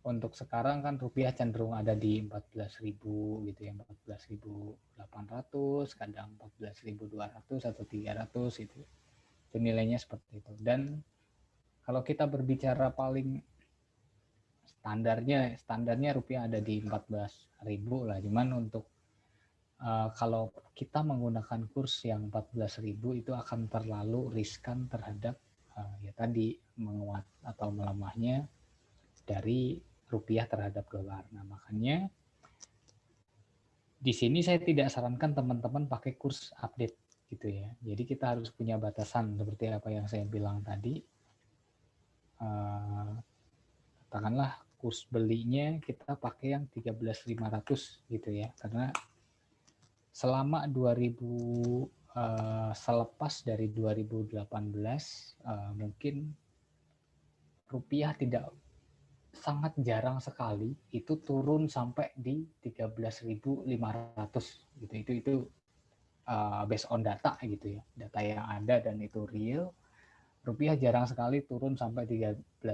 untuk sekarang kan rupiah cenderung ada di 14.000 gitu ya, 14.800, kadang 14.200 atau 300 itu nilainya seperti itu. Dan kalau kita berbicara paling standarnya rupiah ada di 14.000 lah. Cuman untuk kalau kita menggunakan kurs yang 14.000 itu akan terlalu riskan terhadap ya tadi menguat atau melemahnya dari rupiah terhadap dolar. Nah, makanya di sini saya tidak sarankan teman-teman pakai kurs update gitu ya. Jadi kita harus punya batasan seperti apa yang saya bilang tadi. Katakanlah kurs belinya kita pakai yang 13.500 gitu ya. Karena selama 2000 selepas dari 2018 mungkin rupiah tidak sangat jarang sekali itu turun sampai di 13.500 gitu. Itu based on data gitu ya. Data yang ada dan itu real. Rupiah jarang sekali turun sampai 13.000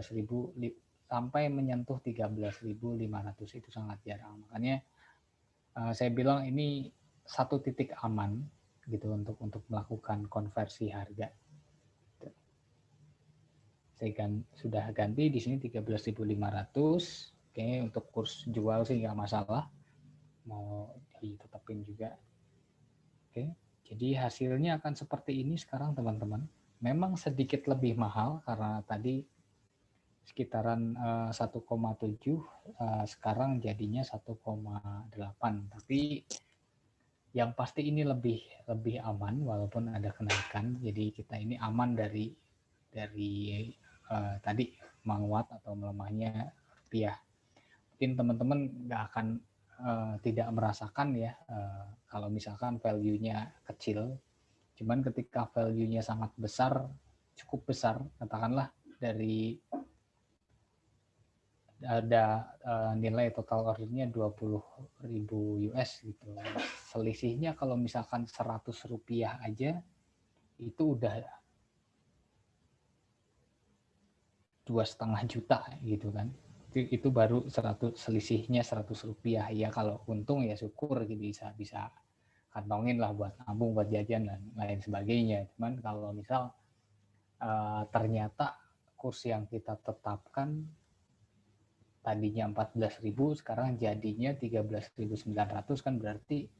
sampai menyentuh 13.500 itu sangat jarang. Makanya saya bilang ini satu titik aman gitu untuk melakukan konversi harga. Saya sudah ganti di sini 13.500. Oke, untuk kurs jual sih nggak masalah, mau ditetapin juga. Oke, jadi hasilnya akan seperti ini sekarang teman-teman. Memang sedikit lebih mahal karena tadi sekitaran 1,7, sekarang jadinya 1,8. Tapi yang pasti ini lebih aman walaupun ada kenaikan. Jadi kita ini aman dari tadi menguat atau melemahnya rupiah. Mungkin teman-teman nggak akan tidak merasakan ya kalau misalkan value-nya kecil. Cuman ketika value-nya sangat besar, cukup besar, katakanlah dari ada nilai total ordernya 20.000 US gitu. Selisihnya kalau misalkan 100 rupiah aja itu udah 2,5 juta gitu kan. Itu baru 100, selisihnya 100 rupiah. Ya kalau untung ya syukur gitu bisa kantongin lah buat nabung, buat jajan dan lain sebagainya. Cuman kalau misal ternyata kurs yang kita tetapkan tadinya 14.000 sekarang jadinya 13.900 kan berarti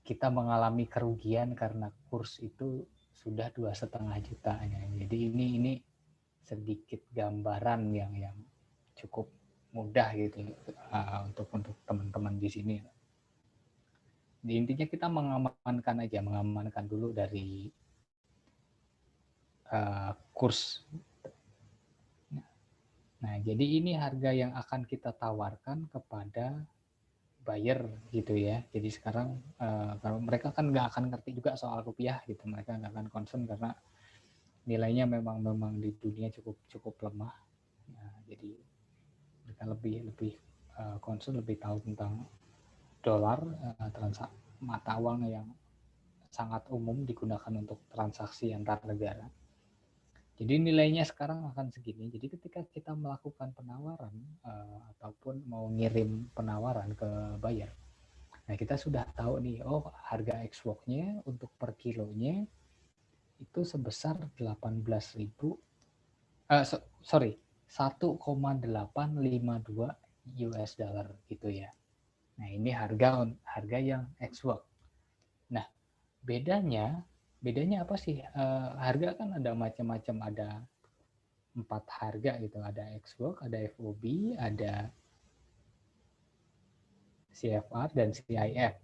kita mengalami kerugian karena kurs itu sudah 2,5 juta. Jadi ini sedikit gambaran yang cukup mudah gitu untuk teman-teman di sini. Di intinya kita mengamankan dulu dari kurs. Nah, jadi ini harga yang akan kita tawarkan kepada buyer gitu ya. Jadi sekarang kalau mereka kan nggak akan ngerti juga soal rupiah gitu, mereka nggak akan concern karena nilainya memang di dunia cukup lemah. Nah, jadi mereka lebih concern, lebih tahu tentang dolar, mata uang yang sangat umum digunakan untuk transaksi antar negara. Jadi nilainya sekarang akan segini. Jadi ketika kita melakukan penawaran ataupun mau ngirim penawaran ke buyer, nah kita sudah tahu nih, oh harga ex-work-nya untuk per kilonya itu sebesar 1,852 US dollar gitu ya. Nah ini harga yang ex-work. Nah bedanya apa sih? Harga kan ada macam-macam, ada 4 harga gitu, ada ex-work, ada FOB, ada CFR dan CIF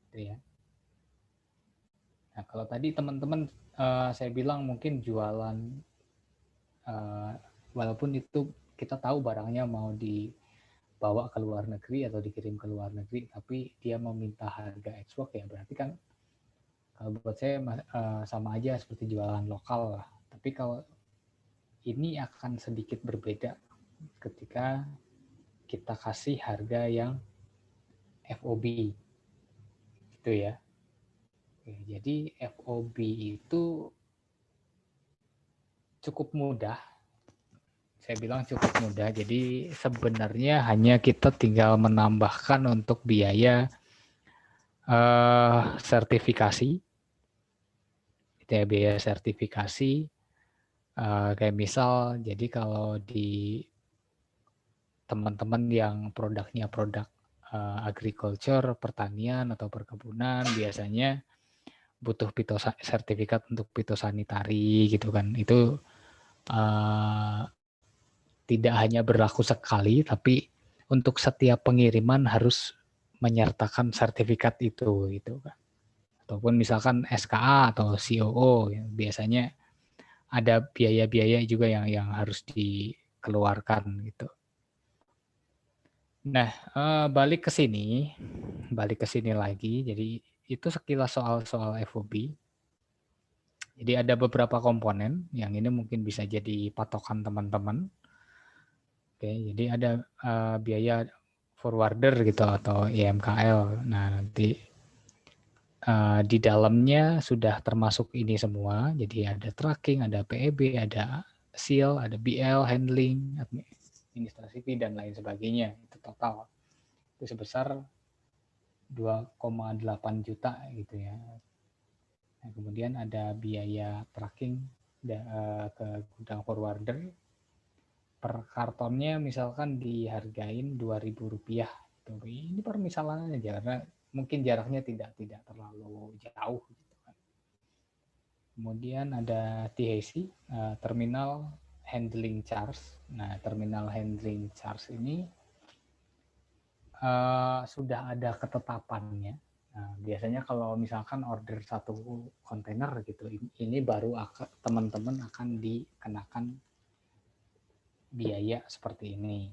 gitu ya. Nah kalau tadi teman-teman saya bilang mungkin jualan walaupun itu kita tahu barangnya mau dibawa ke luar negeri atau dikirim ke luar negeri, tapi dia meminta harga ex-work ya berarti kan kalau buat saya sama aja seperti jualan lokal lah. Tapi kalau ini akan sedikit berbeda ketika kita kasih harga yang FOB gitu ya. Oke, jadi FOB itu cukup mudah. Saya bilang cukup mudah. Jadi sebenarnya hanya kita tinggal menambahkan untuk biaya sertifikasi. Itu ya, biaya sertifikasi. Kayak misal, jadi kalau di teman-teman yang produknya produk agriculture, pertanian atau perkebunan, biasanya butuh sertifikat untuk fitosanitari gitu kan. Itu tidak hanya berlaku sekali, tapi untuk setiap pengiriman harus menyertakan sertifikat itu gitu kan. Ataupun misalkan SKA atau COO, ya, biasanya ada biaya-biaya juga yang harus dikeluarkan gitu. Nah, balik ke sini lagi. Jadi itu sekilas soal FOB. Jadi ada beberapa komponen yang ini mungkin bisa jadi patokan teman-teman. Oke, jadi ada biaya forwarder gitu atau IMKL. Nah, nanti di dalamnya sudah termasuk ini semua. Jadi ada tracking, ada PEB, ada seal, ada BL, handling, administrasi fee dan lain sebagainya. Itu total. Itu sebesar 2,8 juta gitu ya. Nah, kemudian ada biaya tracking ke gudang forwarder. Per kartonnya misalkan dihargain Rp2.000. Ini permisalan aja karena mungkin jaraknya tidak terlalu jauh gitu kan. Kemudian ada THC, terminal handling charge. Nah, terminal handling charge ini sudah ada ketetapannya. Nah, biasanya kalau misalkan order 1 kontainer gitu, ini baru teman-teman akan dikenakan biaya seperti ini.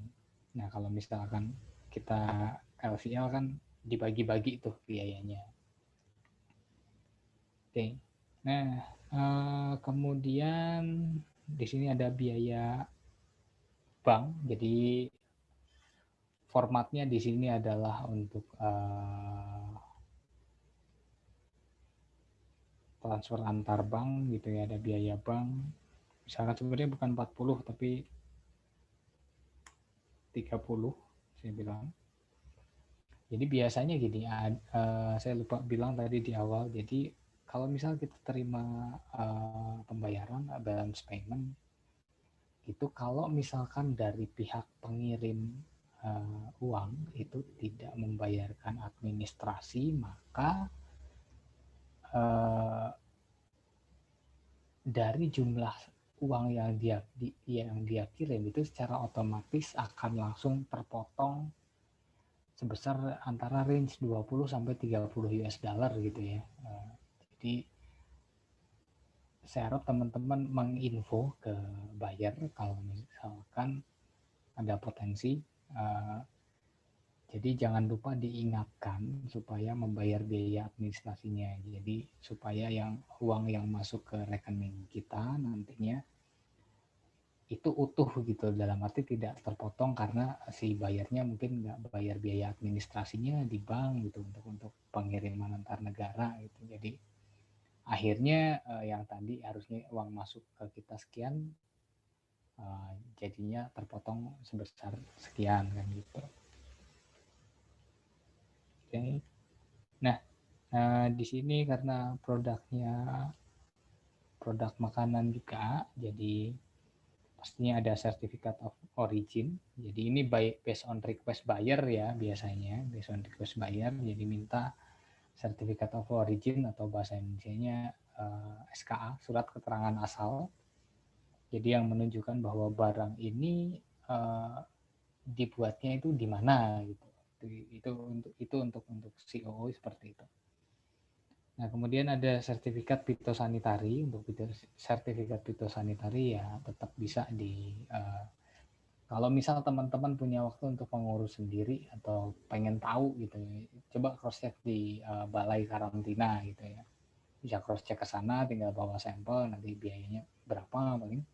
Nah, kalau misalkan kita LCL kan dibagi-bagi tuh biayanya. Oke. Nah, kemudian di sini ada biaya bank. Jadi formatnya di sini adalah untuk transfer antar bank gitu ya, ada biaya bank. Misalkan sebenarnya bukan 40 tapi 30 saya bilang. Jadi biasanya gini, saya lupa bilang tadi di awal. Jadi kalau misal kita terima pembayaran balance payment, itu kalau misalkan dari pihak pengirim uang itu tidak membayarkan administrasi, maka dari jumlah uang yang dia kirim itu secara otomatis akan langsung terpotong sebesar antara range 20 sampai 30 US dollar gitu ya. Jadi saya harap teman-teman menginfo ke buyer kalau misalkan ada potensi. Jadi jangan lupa diingatkan supaya membayar biaya administrasinya. Jadi supaya uang yang masuk ke rekening kita nantinya itu utuh gitu, dalam arti tidak terpotong karena si bayarnya mungkin nggak bayar biaya administrasinya di bank gitu untuk pengiriman antar negara gitu. Jadi akhirnya yang tadi harusnya uang masuk ke kita sekian, jadinya terpotong sebesar sekian kan gitu. Oke. Nah, di sini karena produknya produk makanan juga, jadi pastinya ada certificate of origin. Jadi ini based on request buyer ya biasanya, based on request buyer. Jadi minta certificate of origin atau bahasa Indonesianya SKA, surat keterangan asal. Jadi yang menunjukkan bahwa barang ini dibuatnya itu di mana gitu. Itu untuk COO seperti itu. Nah, kemudian ada sertifikat fitosanitari. Untuk sertifikat fitosanitari ya tetap bisa kalau misal teman-teman punya waktu untuk mengurus sendiri atau pengen tahu gitu, coba cross check di balai karantina gitu ya. Bisa cross check ke sana, tinggal bawa sampel, nanti biayanya berapa paling.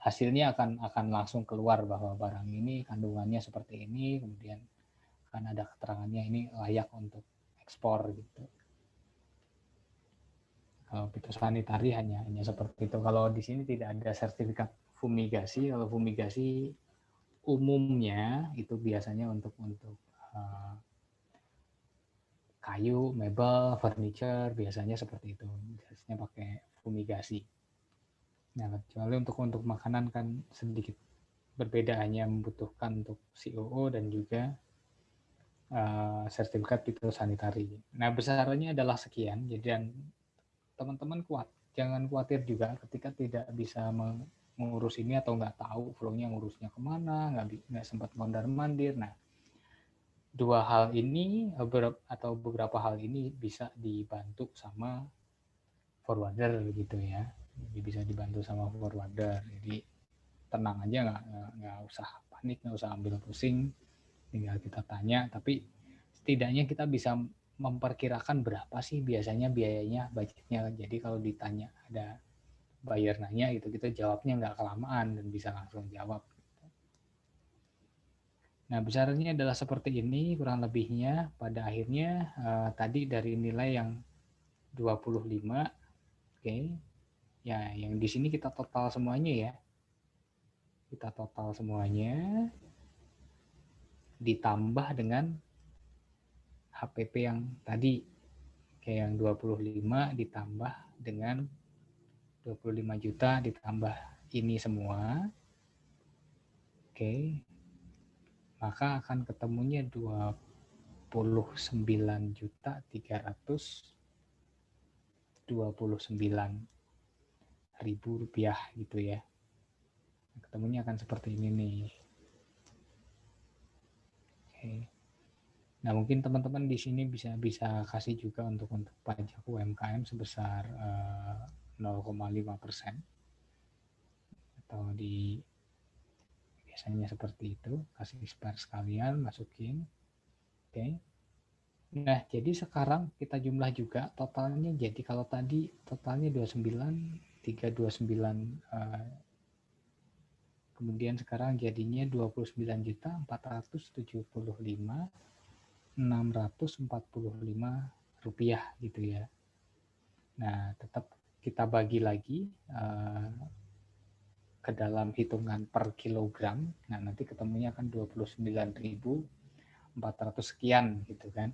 hasilnya akan langsung keluar bahwa barang ini kandungannya seperti ini, kemudian akan ada keterangannya ini layak untuk ekspor gitu. Kalau fitosanitari hanya seperti itu. Kalau di sini tidak ada sertifikat fumigasi. Kalau fumigasi umumnya itu biasanya untuk kayu, mebel, furniture, biasanya seperti itu. Biasanya pakai fumigasi. Nah, kecuali untuk makanan kan sedikit berbeda, hanya membutuhkan untuk COO dan juga sertifikat fitosanitari. Nah, besarannya adalah sekian. Jadi teman-teman jangan khawatir juga ketika tidak bisa mengurus ini atau nggak tahu flow-nya ngurusnya kemana, nggak sempat mondar-mandir. Nah, dua hal ini atau beberapa hal ini bisa dibantu sama forwarder gitu ya. Jadi bisa dibantu sama forwarder. Jadi tenang aja, nggak usah panik, nggak usah ambil pusing. Tinggal kita tanya, tapi setidaknya kita bisa memperkirakan berapa sih biasanya biayanya, budgetnya. Jadi kalau ditanya ada buyer nanya gitu, kita jawabnya nggak kelamaan dan bisa langsung jawab. Nah, besarannya adalah seperti ini kurang lebihnya. Pada akhirnya tadi dari nilai yang 25, oke. Ya, yang di sini kita total semuanya ya. Kita total semuanya ditambah dengan HPP yang tadi, kayak yang 25 ditambah dengan 25 juta ditambah ini semua. Oke. Maka akan ketemunya 29.329.000 rupiah gitu ya. Ketemunya akan seperti ini nih. Oke. Nah, mungkin teman-teman di sini bisa kasih juga untuk pajak UMKM sebesar 0,5%. Atau biasanya seperti itu, kasih spare sekalian, masukin. Oke. Nah, jadi sekarang kita jumlah juga totalnya. Jadi kalau tadi totalnya 29.329, kemudian sekarang jadinya 29.475.645 rupiah gitu ya. Nah, tetap kita bagi lagi ke dalam hitungan per kilogram. Nah, nanti ketemunya akan 29.400 sekian gitu kan.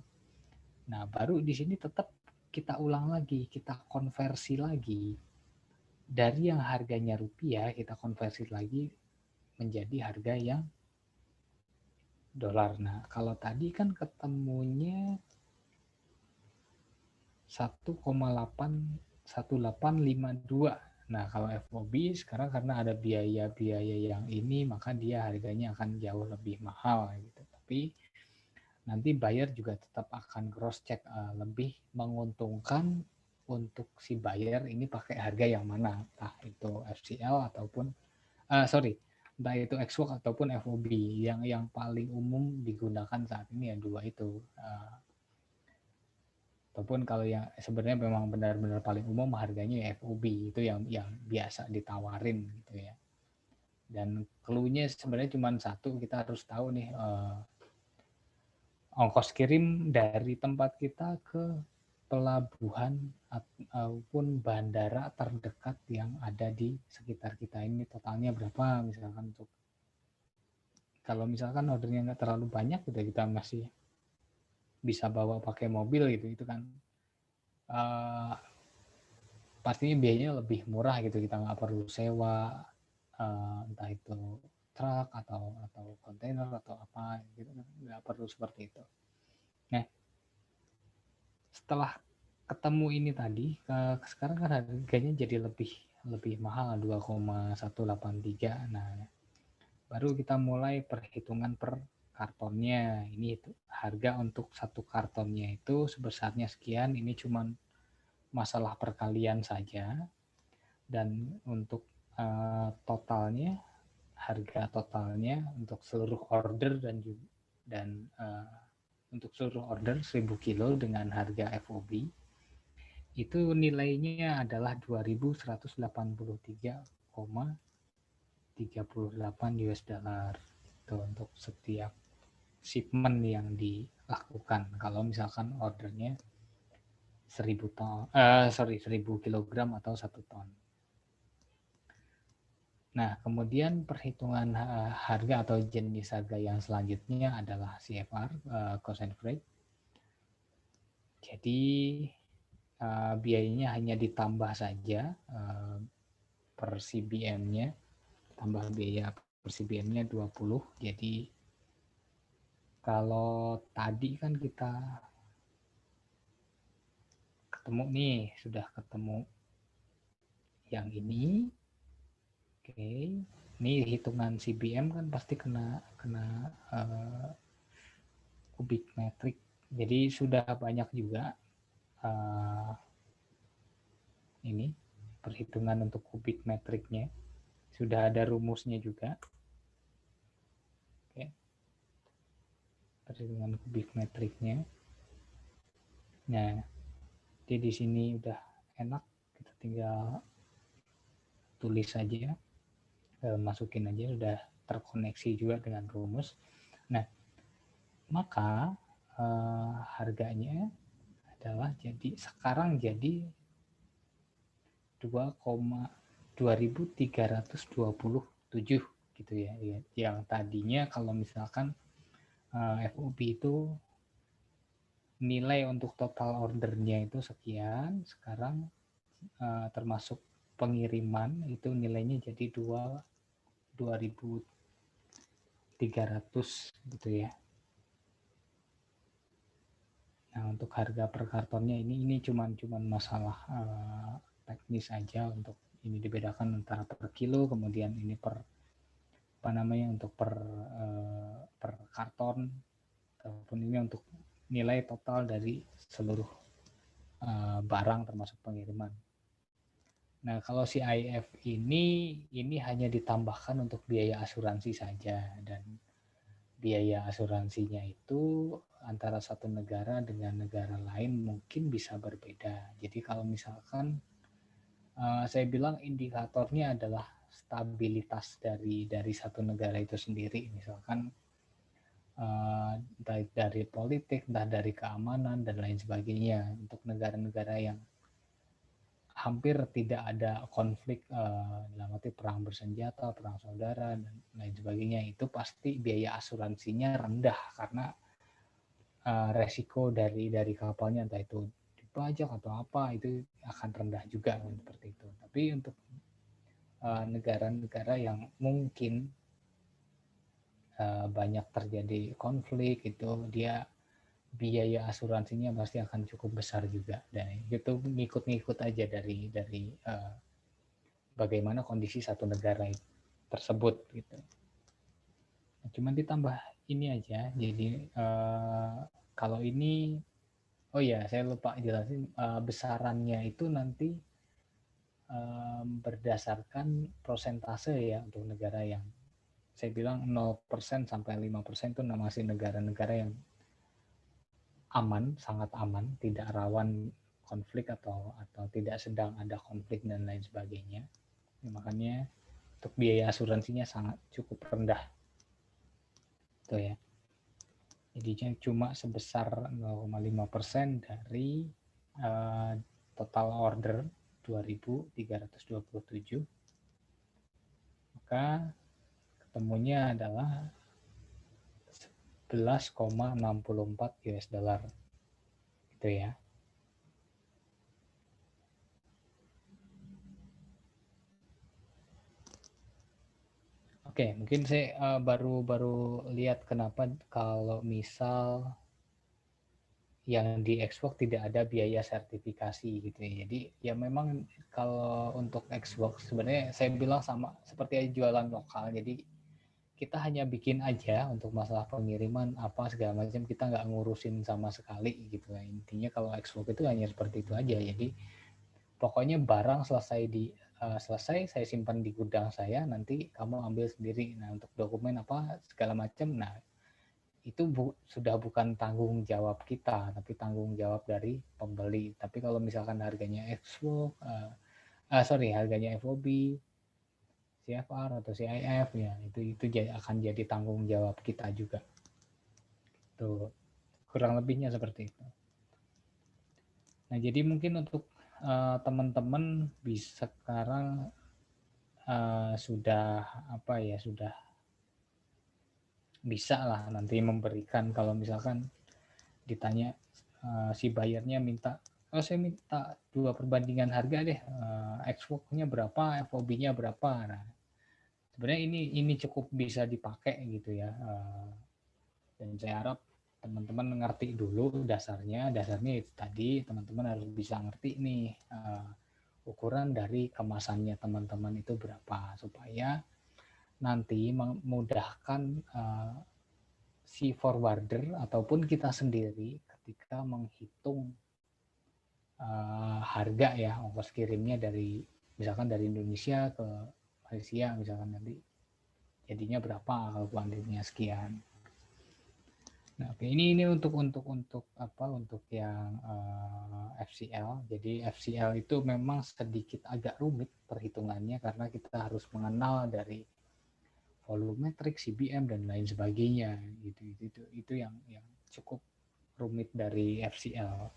Nah, baru di sini tetap kita ulang lagi, kita konversi lagi. Dari yang harganya rupiah, kita konversi lagi menjadi harga yang dolar. Nah, kalau tadi kan ketemunya 1,1852. Nah, kalau FOB sekarang karena ada biaya-biaya yang ini, maka dia harganya akan jauh lebih mahal gitu. Tapi nanti buyer juga tetap akan cross check lebih menguntungkan untuk si buyer ini pakai harga yang mana, entah itu FCL ataupun entah itu X-Work ataupun FOB. Yang paling umum digunakan saat ini ya dua itu. Ataupun kalau yang sebenarnya memang benar-benar paling umum harganya ya FOB, itu yang biasa ditawarin gitu ya. Dan clue-nya sebenarnya cuma satu, kita harus tahu nih ongkos kirim dari tempat kita ke pelabuhan ataupun bandara terdekat yang ada di sekitar kita ini totalnya berapa, misalkan untuk kalau misalkan ordernya nggak terlalu banyak gitu, kita masih bisa bawa pakai mobil gitu, itu kan pastinya biayanya lebih murah gitu, kita nggak perlu sewa entah itu truk atau kontainer atau apa gitu, nggak perlu seperti itu. Nah, setelah ketemu ini tadi, sekarang kan harganya jadi lebih mahal 2,183. Nah, baru kita mulai perhitungan per kartonnya. Ini itu harga untuk satu kartonnya itu sebesarnya sekian. Ini cuman masalah perkalian saja. Dan untuk totalnya, harga totalnya untuk seluruh order dan untuk seluruh order 1000 kilo dengan harga FOB itu nilainya adalah 2.183,5 US dollar itu untuk setiap shipment yang dilakukan. Kalau misalkan ordernya 1000 kilogram atau 1 ton. Nah, kemudian perhitungan harga atau jenis harga yang selanjutnya adalah CFR, cost and freight. Jadi biayanya hanya ditambah saja per CBM-nya, tambah biaya per CBM-nya 20. Jadi kalau tadi kan kita ketemu nih, sudah ketemu yang ini. Oke, ini hitungan CBM kan pasti kena kubik metrik. Jadi sudah banyak juga ini perhitungan untuk kubik metriknya. Sudah ada rumusnya juga. Oke. Perhitungan kubik metriknya. Nah, jadi di sini udah enak, kita tinggal tulis saja, masukin aja, udah terkoneksi juga dengan rumus. Nah, maka harganya adalah sekarang jadi 2,2327 gitu ya. Yang tadinya kalau misalkan FOB itu nilai untuk total ordernya itu sekian, sekarang termasuk pengiriman itu nilainya jadi 2.300 gitu ya. Nah, untuk harga per kartonnya ini cuman masalah teknis aja, untuk ini dibedakan antara per kilo, kemudian ini per untuk per karton, ataupun ini untuk nilai total dari seluruh barang termasuk pengiriman. Nah, kalau CIF ini hanya ditambahkan untuk biaya asuransi saja, dan biaya asuransinya itu antara satu negara dengan negara lain mungkin bisa berbeda. Jadi kalau misalkan saya bilang indikatornya adalah stabilitas dari satu negara itu sendiri, misalkan entah dari politik, entah dari keamanan dan lain sebagainya. Untuk negara-negara yang hampir tidak ada konflik dalam arti perang bersenjata, perang saudara dan lain sebagainya, itu pasti biaya asuransinya rendah karena resiko dari kapalnya entah itu dipajak atau apa itu akan rendah juga seperti itu. Tapi untuk negara-negara yang mungkin banyak terjadi konflik itu, dia biaya asuransinya pasti akan cukup besar juga, dan itu ngikut-ngikut aja dari bagaimana kondisi satu negara tersebut gitu. Nah, cuman ditambah ini aja, jadi kalau ini, oh ya saya lupa jelasin, besarannya itu nanti berdasarkan persentase ya. Untuk negara yang saya bilang 0% sampai 5% itu masih negara-negara yang aman, sangat aman, tidak rawan konflik atau tidak sedang ada konflik dan lain sebagainya. Nah, makanya untuk biaya asuransinya sangat cukup rendah. Itu ya. Jadinya cuma sebesar 0,5% dari total order 2.327. Maka ketemunya adalah 11,64 US dollar. Gitu ya. Oke, mungkin saya baru lihat kenapa kalau misal yang di Xbox tidak ada biaya sertifikasi gitu ya. Jadi ya memang kalau untuk Xbox sebenarnya saya bilang sama seperti jualan lokal. Jadi kita hanya bikin aja untuk masalah pengiriman apa segala macam, kita nggak ngurusin sama sekali gitu ya. Intinya kalau Xbox itu hanya seperti itu aja. Jadi pokoknya barang selesai saya simpan di gudang saya, nanti kamu ambil sendiri. Nah, untuk dokumen apa segala macam, nah itu sudah bukan tanggung jawab kita, tapi tanggung jawab dari pembeli. Tapi kalau misalkan harganya harganya FOB, CFR atau CIF ya, itu akan jadi tanggung jawab kita juga. Tuh, kurang lebihnya seperti itu. Nah, jadi mungkin untuk teman-teman bisa sekarang sudah bisa lah nanti memberikan, kalau misalkan ditanya si buyernya minta, saya minta 2 perbandingan harga deh, ex-work-nya berapa, FOB-nya berapa. Nah, sebenarnya ini cukup bisa dipakai gitu ya, dan saya harap teman-teman ngerti dulu dasarnya itu tadi, teman-teman harus bisa ngerti nih ukuran dari kemasannya teman-teman itu berapa, supaya nanti memudahkan si forwarder ataupun kita sendiri ketika menghitung harga ya, ongkos kirimnya dari misalkan dari Indonesia ke Malaysia misalkan, nanti jadinya berapa kalau kuantitasnya sekian. Nah, oke, ini untuk yang FCL. Jadi FCL itu memang sedikit agak rumit perhitungannya karena kita harus mengenal dari volumetrik, CBM dan lain sebagainya. Itu yang cukup rumit dari FCL.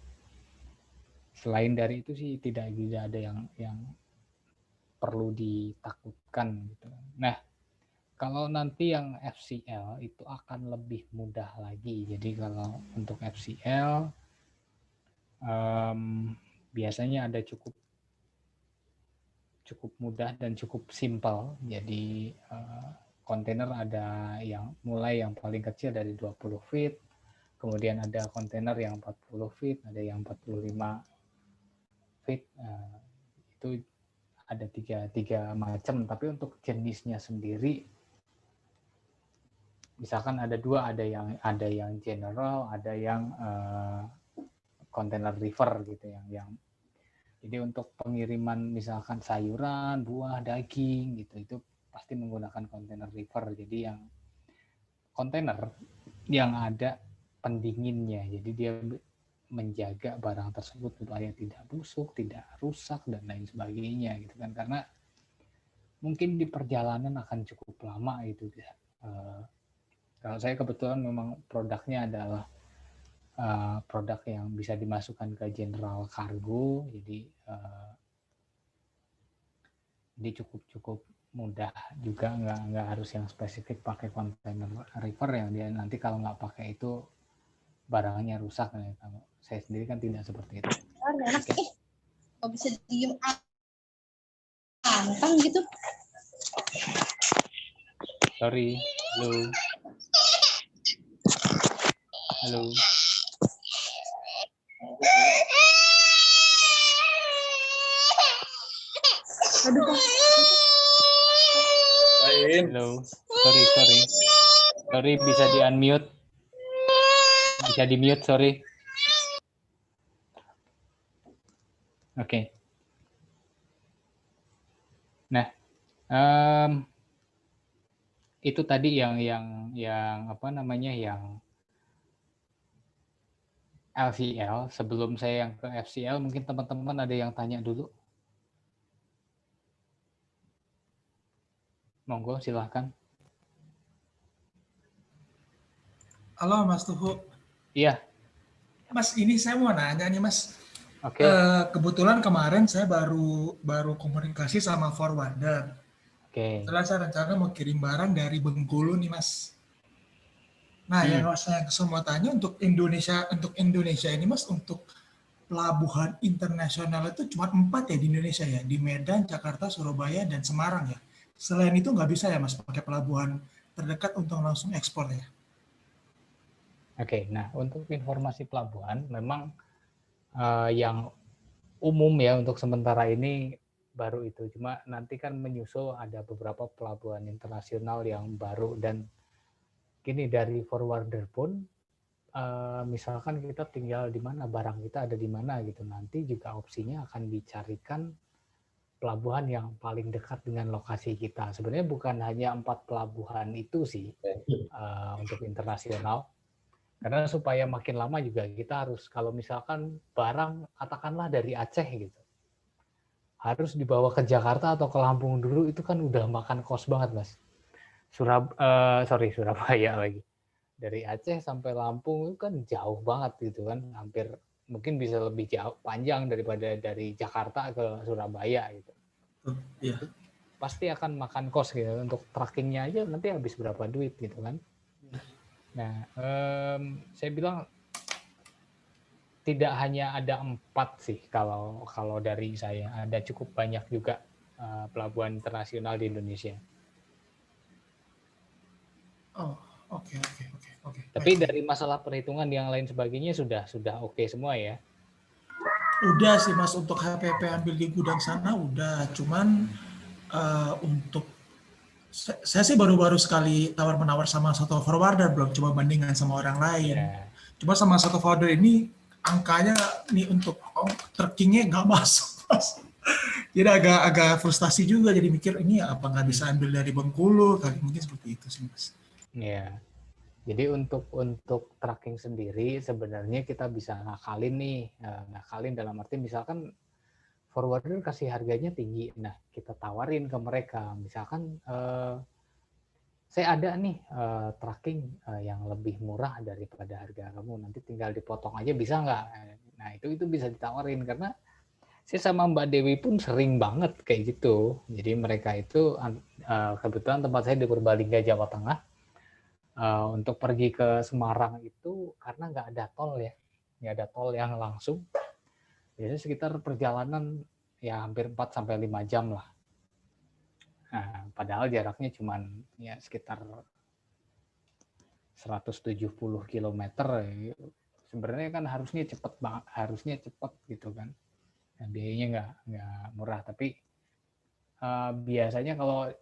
Selain dari itu sih tidak ada yang perlu ditakutkan gitu. Nah, kalau nanti yang FCL itu akan lebih mudah lagi. Jadi kalau untuk FCL biasanya ada cukup mudah dan cukup simpel. Jadi kontainer ada yang mulai yang paling kecil dari 20 feet, kemudian ada kontainer yang 40 feet, ada yang 45 feet. Itu ada tiga macam. Tapi untuk jenisnya sendiri, misalkan ada 2, ada yang general, ada yang container river gitu, yang jadi untuk pengiriman misalkan sayuran, buah, daging gitu, itu pasti menggunakan container river. Jadi yang kontainer yang ada pendinginnya, jadi dia menjaga barang tersebut supaya tidak busuk, tidak rusak dan lain sebagainya gitu kan, karena mungkin di perjalanan akan cukup lama gitu. Kalau saya kebetulan memang produknya adalah produk yang bisa dimasukkan ke general cargo, jadi cukup mudah juga, nggak harus yang spesifik pakai container river yang dia nanti kalau nggak pakai itu barangnya rusak. Nah, kalau saya sendiri kan tidak seperti itu. Enak kok bisa diem antang gitu. Sorry, halo. Halo, sorry, bisa di unmute, bisa di mute, sorry. Oke. Nah, itu tadi yang apa namanya, yang LCL. Sebelum saya yang ke FCL, mungkin teman-teman ada yang tanya dulu. Monggo, silahkan. Halo Mas Tuhu. Iya. Mas, ini saya mau nanya nih Mas. Oke. Kebetulan kemarin saya baru komunikasi sama forwarder. Oke. Setelah saya rencana mau kirim barang dari Bengkulu nih Mas. Nah, yang saya semua tanya untuk Indonesia ini Mas, untuk pelabuhan internasional itu cuma 4 ya di Indonesia ya, di Medan, Jakarta, Surabaya, dan Semarang ya. Selain itu nggak bisa ya Mas pakai pelabuhan terdekat untuk langsung ekspor ya? Oke, nah untuk informasi pelabuhan memang yang umum ya untuk sementara ini baru itu. Cuma nanti kan menyusul ada beberapa pelabuhan internasional yang baru, dan gini, dari forwarder pun misalkan kita tinggal di mana, barang kita ada di mana gitu, nanti juga opsinya akan dicarikan pelabuhan yang paling dekat dengan lokasi kita. Sebenarnya bukan hanya 4 pelabuhan itu sih untuk internasional, karena supaya makin lama juga kita harus, kalau misalkan barang katakanlah dari Aceh gitu, harus dibawa ke Jakarta atau ke Lampung dulu, itu kan udah makan kos banget, Mas. Surabaya lagi. Dari Aceh sampai Lampung itu kan jauh banget gitu kan, hampir mungkin bisa lebih jauh panjang daripada dari Jakarta ke Surabaya gitu. Iya. Pasti akan makan kos gitu, untuk trackingnya aja nanti habis berapa duit gitu kan. Nah, saya bilang tidak hanya ada 4 sih kalau dari saya, ada cukup banyak juga pelabuhan internasional di Indonesia. Oh, oke. Tapi dari masalah perhitungan yang lain sebagainya sudah oke semua ya. Udah sih Mas, untuk HPP ambil di gudang sana udah, cuman untuk saya sih baru-baru sekali tawar-menawar sama satu forwarder, belum coba bandingkan sama orang lain. Ya. Cuma sama satu forwarder ini angkanya nih untuk trackingnya nggak masuk, Mas. Jadi agak frustasi juga, jadi mikir ini apa nggak bisa ambil dari Bengkulu, kali mungkin seperti itu sih Mas. Ya. Jadi untuk tracking sendiri sebenarnya kita bisa ngakalin nih, ngakalin dalam arti misalkan forwarder kasih harganya tinggi, nah kita tawarin ke mereka, misalkan saya ada nih tracking yang lebih murah daripada harga kamu, nanti tinggal dipotong aja bisa nggak? Nah itu bisa ditawarin, karena saya sama Mbak Dewi pun sering banget kayak gitu. Jadi mereka itu kebetulan tempat saya di Purbalingga, Jawa Tengah. Untuk pergi ke Semarang itu karena nggak ada tol ya, nggak ada tol yang langsung. Biasanya sekitar perjalanan ya hampir 4-5 jam lah. Nah, padahal jaraknya cuma ya sekitar 170 km. Sebenarnya kan harusnya cepet gitu kan. Nah, biayanya nggak murah, tapi biasanya kalau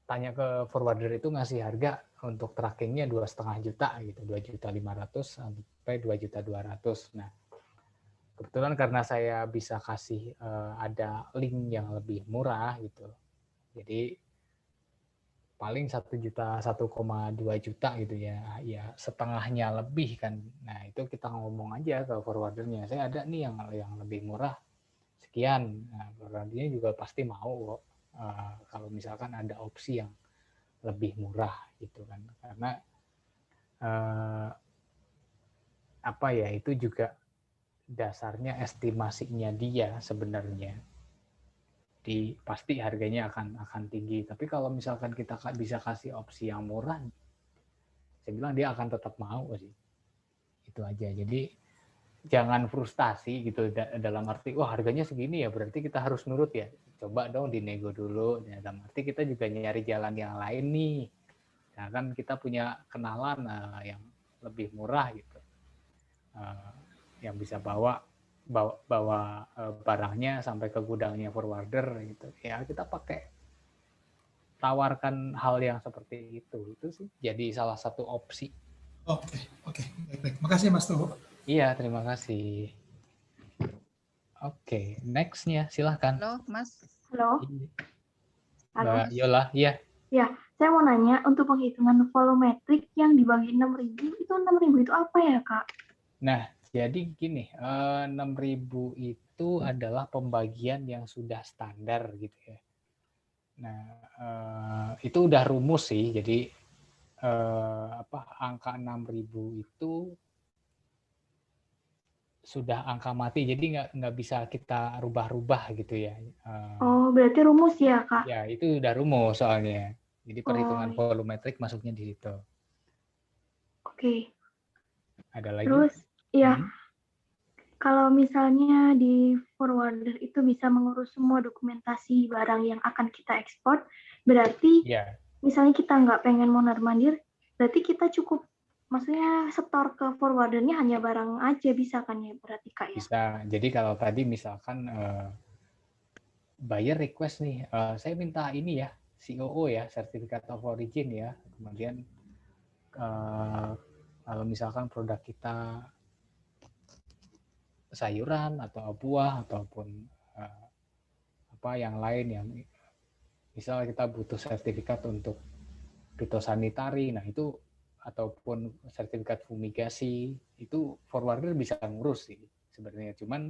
tanya ke forwarder itu ngasih harga untuk trackingnya 2,5 juta gitu, 2.500.000 sampai 2.200.000. Nah, kebetulan karena saya bisa kasih ada link yang lebih murah gitu, jadi paling 1 juta, 1,2 juta gitu ya, ya setengahnya lebih kan. Nah itu kita ngomong aja ke forwardernya, saya ada nih yang lebih murah sekian. Nah, forwardernya juga pasti mau kok. Kalau misalkan ada opsi yang lebih murah gitu kan, karena apa ya, itu juga dasarnya estimasinya dia sebenarnya, pasti harganya akan tinggi. Tapi kalau misalkan kita bisa kasih opsi yang murah, saya bilang dia akan tetap mau sih. Itu aja. Jadi jangan frustasi gitu dalam arti wah harganya segini ya berarti kita harus nurut ya. Coba dong dinego dulu. Dalam arti kita juga nyari jalan yang lain nih. Nah, kan kita punya kenalan yang lebih murah gitu, yang bisa bawa barangnya sampai ke gudangnya forwarder gitu. Ya kita tawarkan hal yang seperti itu sih jadi salah satu opsi. Oke. Baik. Makasih Mas Tuh. Iya, terima kasih. Oke, next-nya silahkan. Halo, Mas. Halo. Mbak Yola, iya. Ya, saya mau nanya, untuk penghitungan volumetrik yang dibagi 6.000, itu 6.000 itu apa ya, Kak? Nah, jadi gini, 6.000 itu adalah pembagian yang sudah standar gitu ya. Nah, itu udah rumus sih, jadi angka 6.000 itu sudah angka mati, jadi nggak bisa kita rubah-rubah gitu ya. Oh, berarti rumus ya, Kak? Ya, itu udah rumus soalnya. Jadi perhitungan volumetrik masuknya di situ. Oke. Ada lagi? Terus, ya, kalau misalnya di forwarder itu bisa mengurus semua dokumentasi barang yang akan kita ekspor, berarti misalnya kita nggak pengen mondar-mandir, berarti kita cukup maksudnya setor ke forwardernya hanya barang aja bisa kan ya berarti Kak ya? Bisa. Jadi kalau tadi misalkan buyer request nih, saya minta ini ya, COO ya, Certificate of Origin ya. Kemudian kalau misalkan produk kita sayuran atau buah ataupun apa yang lain yang misal kita butuh sertifikat untuk fitosanitari, nah itu ataupun sertifikat fumigasi itu forwarder bisa ngurus sih sebenarnya. Cuman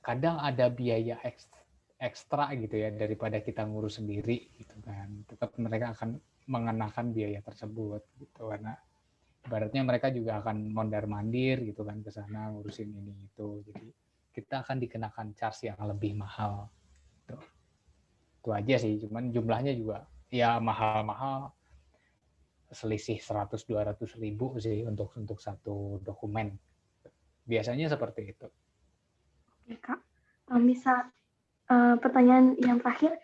kadang ada biaya ekstra gitu ya daripada kita ngurus sendiri gitu kan. Tetap mereka akan mengenakan biaya tersebut gitu, karena ibaratnya mereka juga akan mondar-mandir gitu kan ke sana ngurusin ini itu. Jadi kita akan dikenakan charge yang lebih mahal. Gitu. Itu aja sih, cuman jumlahnya juga ya mahal-mahal, selisih 100-200 ribu sih untuk satu dokumen. Biasanya seperti itu. Oke, Kak. Misal pertanyaan yang terakhir,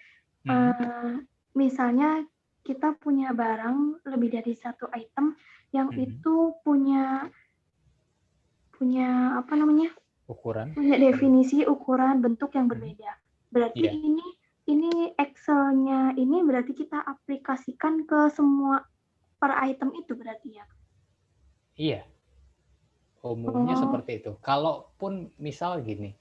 misalnya kita punya barang lebih dari satu item yang itu punya apa namanya? Ukuran. Punya definisi, ukuran, bentuk yang berbeda. Berarti ini Excel-nya ini berarti kita aplikasikan ke semua per item itu berarti ya? Iya. Umumnya seperti itu. Kalaupun misal gini,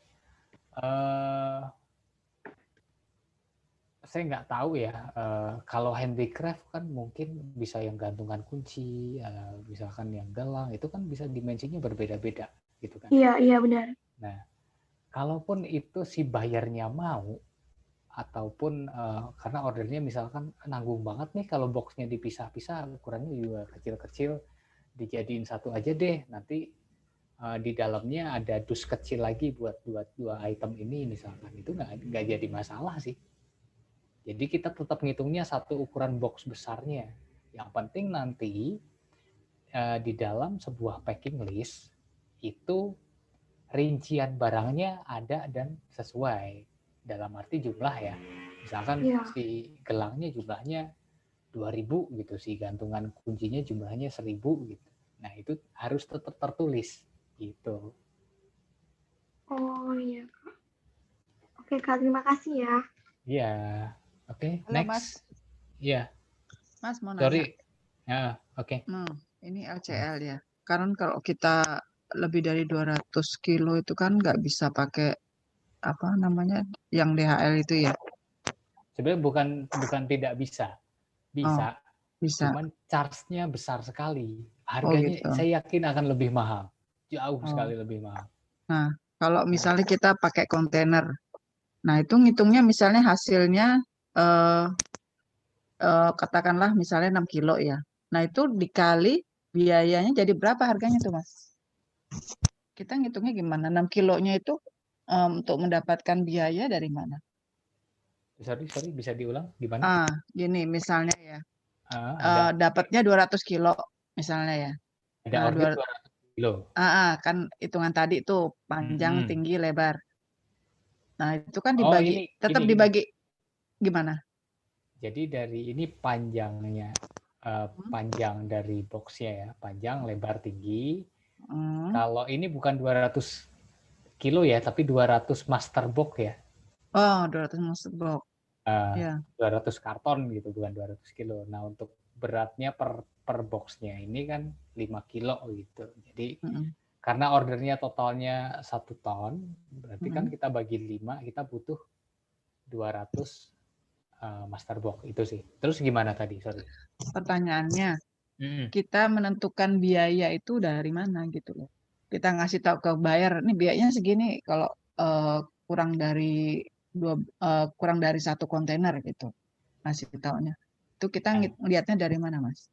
saya nggak tahu ya, kalau handicraft kan mungkin bisa yang gantungan kunci, misalkan yang gelang, itu kan bisa dimensinya berbeda-beda gitu kan. Iya benar. Nah, kalaupun itu si bayarnya mau, ataupun karena ordernya misalkan nanggung banget nih kalau boxnya dipisah-pisah, ukurannya juga kecil-kecil, dijadiin satu aja deh, nanti di dalamnya ada dus kecil lagi buat dua item ini misalkan, itu nggak jadi masalah sih. Jadi kita tetap ngitungnya satu ukuran box besarnya. Yang penting nanti di dalam sebuah packing list itu rincian barangnya ada dan sesuai. Dalam arti jumlah ya. Misalkan si gelangnya jumlahnya 2.000 gitu, si gantungan kuncinya jumlahnya 1.000 gitu. Nah itu harus tetap tertulis gitu. Oh iya, Kak. Oke, Kak, terima kasih ya. Iya. Oke, Halo, next. Mas. Iya. Mas mau Sorry. nanya. Oke. Ini LCL ya. Karena kalau kita lebih dari 200 kilo itu kan nggak bisa pakai apa namanya yang DHL itu ya. Sebenarnya bukan tidak bisa. Bisa. Bisa. Cuman charge-nya besar sekali. Harganya gitu. saya yakin akan lebih mahal. Jauh sekali lebih mahal. Nah, kalau misalnya kita pakai kontainer, nah itu ngitungnya misalnya hasilnya katakanlah misalnya 6 kilo ya. Nah itu dikali biayanya jadi berapa harganya tuh Mas? Kita ngitungnya gimana? 6 kilonya itu untuk mendapatkan biaya dari mana? Sorry, bisa diulang gimana? Gini misalnya ya, dapatnya 200 kilo misalnya ya. Ada order 200 kilo. Kan hitungan tadi tuh panjang, tinggi, lebar. Nah itu kan dibagi, tetap ini. dibagi gimana? Jadi dari ini panjangnya, panjang dari boxnya ya, panjang, lebar, tinggi. Kalau ini bukan 200 kilo ya, tapi 200 master box ya. 200 master box. 200 karton gitu, bukan 200 kilo. Nah untuk beratnya per boxnya ini kan 5 kilo gitu. Jadi karena ordernya totalnya 1 ton, berarti kan kita bagi 5, kita butuh 200 master box itu sih. Terus gimana tadi? Sorry. Pertanyaannya, kita menentukan biaya itu dari mana gitu loh. Kita ngasih tahu ke buyer, nih biayanya segini kalau kurang dari 1 kontainer gitu. Ngasih taunya. Itu kita ngelihatnya dari mana, Mas?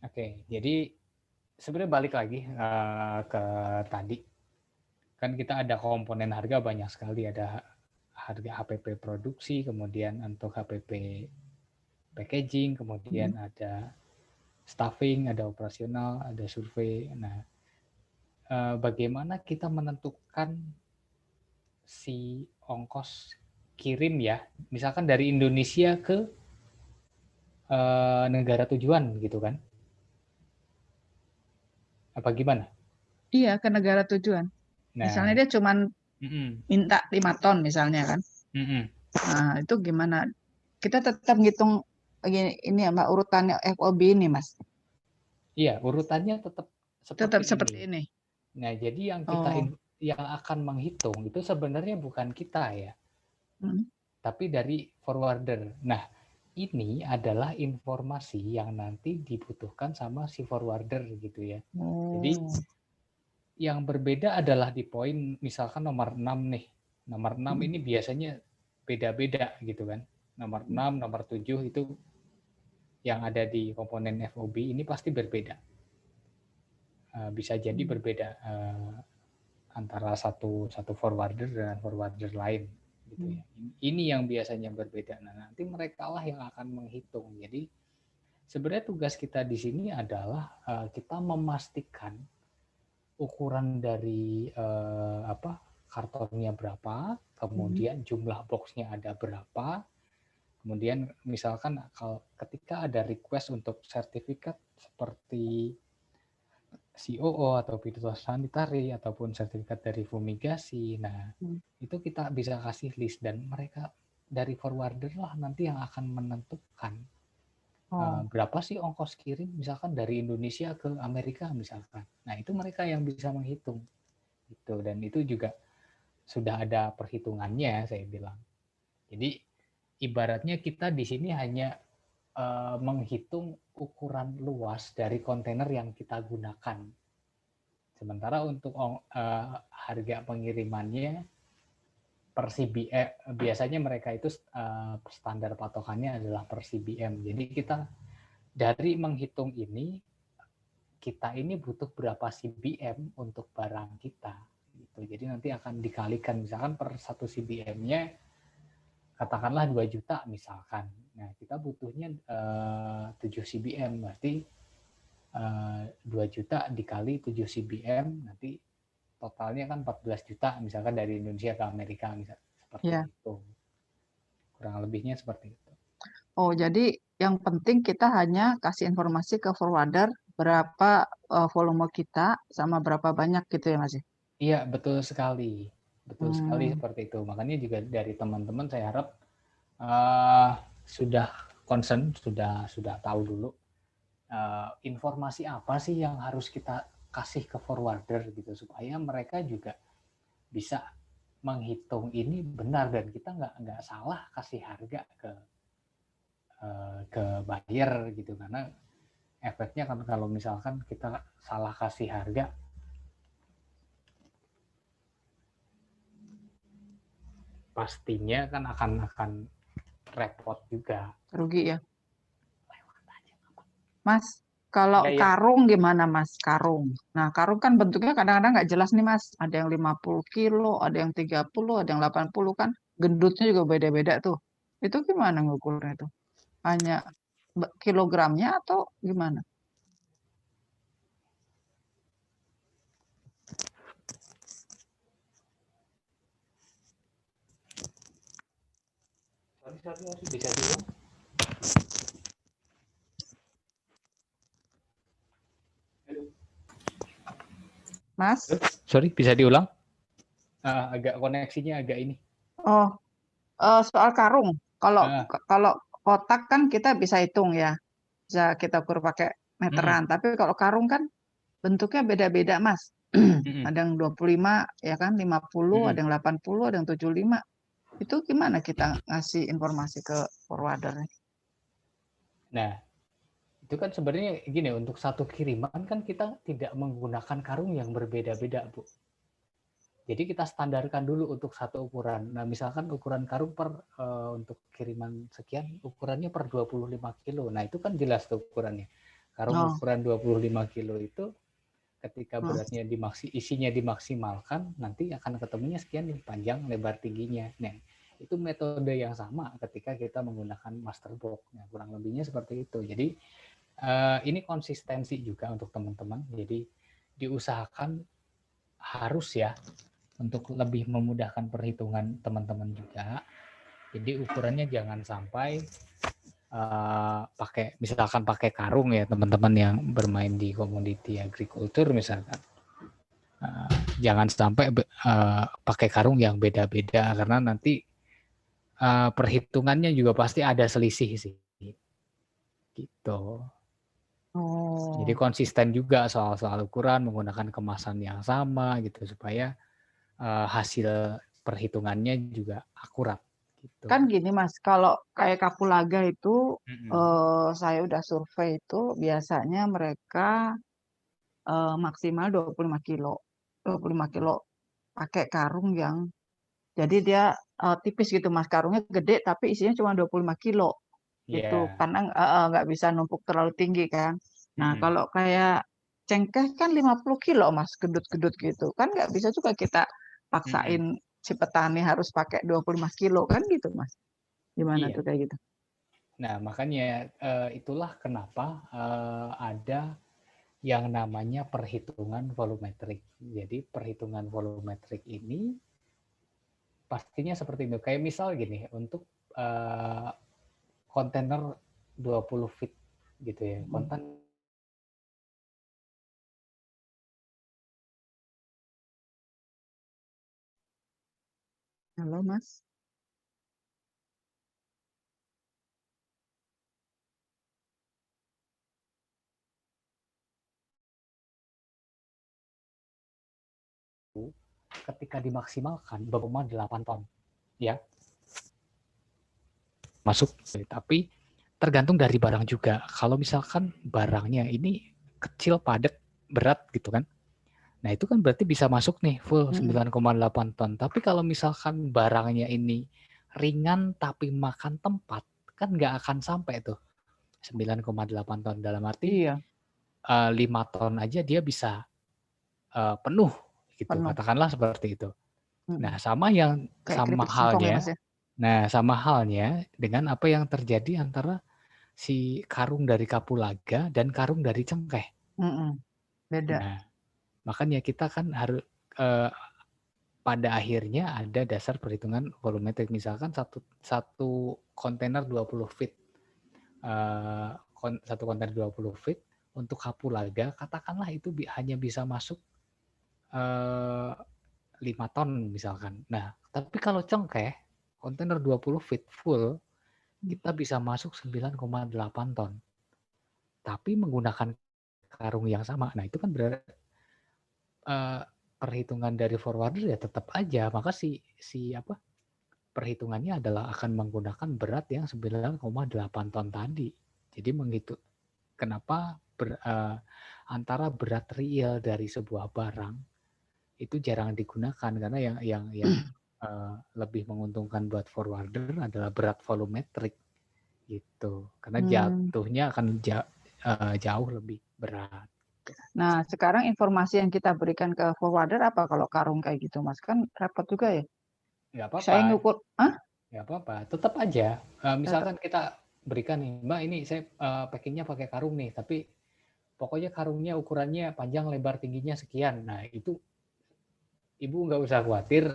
Oke, jadi sebenarnya balik lagi ke tadi. Kan kita ada komponen harga banyak sekali, ada harga HPP produksi, kemudian untuk HPP packaging, kemudian ada staffing, ada operasional, ada survei. Nah, bagaimana kita menentukan si ongkos kirim ya, misalkan dari Indonesia ke negara tujuan gitu kan? Apa gimana? Iya, ke negara tujuan. Misalnya dia cuma minta 5 ton misalnya kan. Nah, itu gimana? Kita tetap ngitung ini ya Mbak, urutannya FOB ini Mas. Iya, urutannya tetap seperti ini. Nah, jadi yang kita yang akan menghitung itu sebenarnya bukan kita ya. Tapi dari forwarder. Nah, ini adalah informasi yang nanti dibutuhkan sama si forwarder gitu ya. Jadi yang berbeda adalah di poin misalkan nomor 6 nih. Nomor 6 ini biasanya beda-beda gitu kan. Nomor 6, nomor 7 itu yang ada di komponen FOB ini pasti berbeda. Bisa jadi berbeda antara satu forwarder dengan forwarder lain gitu ya. Ini yang biasanya berbeda. Nah, nanti mereka lah yang akan menghitung. Jadi sebenarnya tugas kita di sini adalah kita memastikan ukuran dari kartonnya berapa, kemudian jumlah boxnya ada berapa, kemudian misalkan kalau ketika ada request untuk sertifikat seperti COO atau fitosanitary ataupun sertifikat dari fumigasi, nah itu kita bisa kasih list dan mereka dari forwarder lah nanti yang akan menentukan berapa sih ongkos kirim misalkan dari Indonesia ke Amerika misalkan. Nah itu mereka yang bisa menghitung gitu, dan itu juga sudah ada perhitungannya saya bilang. Jadi ibaratnya kita di sini hanya menghitung ukuran luas dari kontainer yang kita gunakan. Sementara untuk harga pengirimannya per CBM, biasanya mereka itu standar patokannya adalah per CBM. Jadi kita dari menghitung ini, kita ini butuh berapa CBM untuk barang kita. Gitu. Jadi nanti akan dikalikan, misalkan per 1 CBM-nya katakanlah 2 juta misalkan. Nah, kita butuhnya 7 CBM, berarti 2 juta dikali 7 CBM, nanti totalnya kan 14 juta misalkan dari Indonesia ke Amerika misalkan, seperti itu. Kurang lebihnya seperti itu. Oh, jadi yang penting kita hanya kasih informasi ke forwarder berapa volume kita sama berapa banyak gitu ya Mas? Iya, betul sekali. Betul sekali seperti itu. Makanya juga dari teman-teman saya harap sudah concern, sudah tahu dulu informasi apa sih yang harus kita kasih ke forwarder gitu, supaya mereka juga bisa menghitung ini benar dan kita nggak salah kasih harga ke buyer gitu, karena efeknya kan kalau misalkan kita salah kasih harga, pastinya kan akan repot juga. Rugi ya. Mas, kalau karung gimana Mas? Karung. Nah, karung kan bentuknya kadang-kadang nggak jelas nih Mas. Ada yang 50 kilo, ada yang 30, ada yang 80 kan. Gendutnya juga beda-beda tuh. Itu gimana ngukurnya tuh? Hanya kilogramnya atau gimana? Sorry, bisa diulang? Mas? Sorry, bisa diulang? Agak koneksinya agak ini. Oh, soal karung. Kalau kotak kan kita bisa hitung ya. Bisa kita ukur pakai meteran. Tapi kalau karung kan bentuknya beda-beda, Mas. Ada yang 25, ya kan, 50, ada yang 80, ada yang 75. Itu gimana kita ngasih informasi ke forwarder? Nah, itu kan sebenarnya gini, untuk satu kiriman kan kita tidak menggunakan karung yang berbeda-beda, Bu. Jadi kita standarkan dulu untuk satu ukuran. Nah, misalkan ukuran karung untuk kiriman sekian, ukurannya per 25 kilo. Nah, itu kan jelas tuh ukurannya. Karung ukuran 25 kilo itu ketika beratnya isinya dimaksimalkan, nanti akan ketemunya sekian nih, panjang, lebar, tingginya. Nah, itu metode yang sama ketika kita menggunakan master box. Nah, kurang lebihnya seperti itu. Jadi, ini konsistensi juga untuk teman-teman. Jadi, diusahakan harus ya, untuk lebih memudahkan perhitungan teman-teman juga. Jadi ukurannya jangan sampai misalkan pakai karung ya teman-teman yang bermain di komoditi agriculture misalkan. Jangan sampai pakai karung yang beda-beda karena nanti perhitungannya juga pasti ada selisih sih. Gitu. Jadi konsisten juga soal ukuran, menggunakan kemasan yang sama gitu supaya hasil perhitungannya juga akurat. Gitu. Kan gini Mas, kalau kayak Kapulaga itu saya udah survei itu biasanya mereka maksimal 25 kilo. 25 kilo pakai karung yang Jadi dia tipis gitu Mas, karungnya gede tapi isinya cuma 25 kilo gitu. Iya. Karena nggak bisa numpuk terlalu tinggi kan. Nah, Mm-mm. kalau kayak cengkeh kan 50 kilo Mas, gedut-gedut gitu. Kan nggak bisa juga kita Mm-mm. paksain si petani harus pakai 25 kilo kan gitu Mas. Gimana Iya. tuh kayak gitu? Nah, makanya itulah kenapa ada yang namanya perhitungan volumetrik. Jadi perhitungan volumetrik ini pastinya seperti itu. Kayak misal gini, untuk kontainer 20 feet gitu ya. Konten Halo Mas. ketika dimaksimalkan 2,8 ton ya masuk, tapi tergantung dari barang juga. Kalau misalkan barangnya ini kecil, padat, berat gitu kan, nah itu kan berarti bisa masuk nih full 9,8 ton. Tapi kalau misalkan barangnya ini ringan tapi makan tempat, kan nggak akan sampai tuh 9,8 ton. Dalam arti 5 ton aja dia bisa penuh gitu, katakanlah seperti itu. Nah, sama halnya. Nah, sama halnya dengan apa yang terjadi antara si karung dari kapulaga dan karung dari cengkeh. Beda. Nah, makanya kita kan harus pada akhirnya ada dasar perhitungan volumetrik. Misalkan satu kontainer 20 feet, satu kontainer 20 feet untuk kapulaga, katakanlah itu hanya bisa masuk 5 ton misalkan. Nah, tapi kalau cengkeh, kontainer 20 feet full, kita bisa masuk 9,8 ton. Tapi menggunakan karung yang sama. Nah, itu kan berarti perhitungan dari forwarder ya tetap aja. Maka perhitungannya adalah akan menggunakan berat yang 9,8 ton tadi. Jadi menghitung kenapa antara berat real dari sebuah barang itu jarang digunakan, karena yang lebih menguntungkan buat forwarder adalah berat volumetrik gitu, karena jatuhnya akan jauh lebih berat. Nah, sekarang informasi yang kita berikan ke forwarder apa kalau karung kayak gitu, Mas? Kan repot juga ya. Nggak apa-apa. Saya ngukur, nggak apa-apa, tetap aja. Misalkan kita berikan nih, Mbak, ini saya packingnya pakai karung nih, tapi pokoknya karungnya ukurannya panjang, lebar, tingginya sekian. Nah, itu Ibu nggak usah khawatir,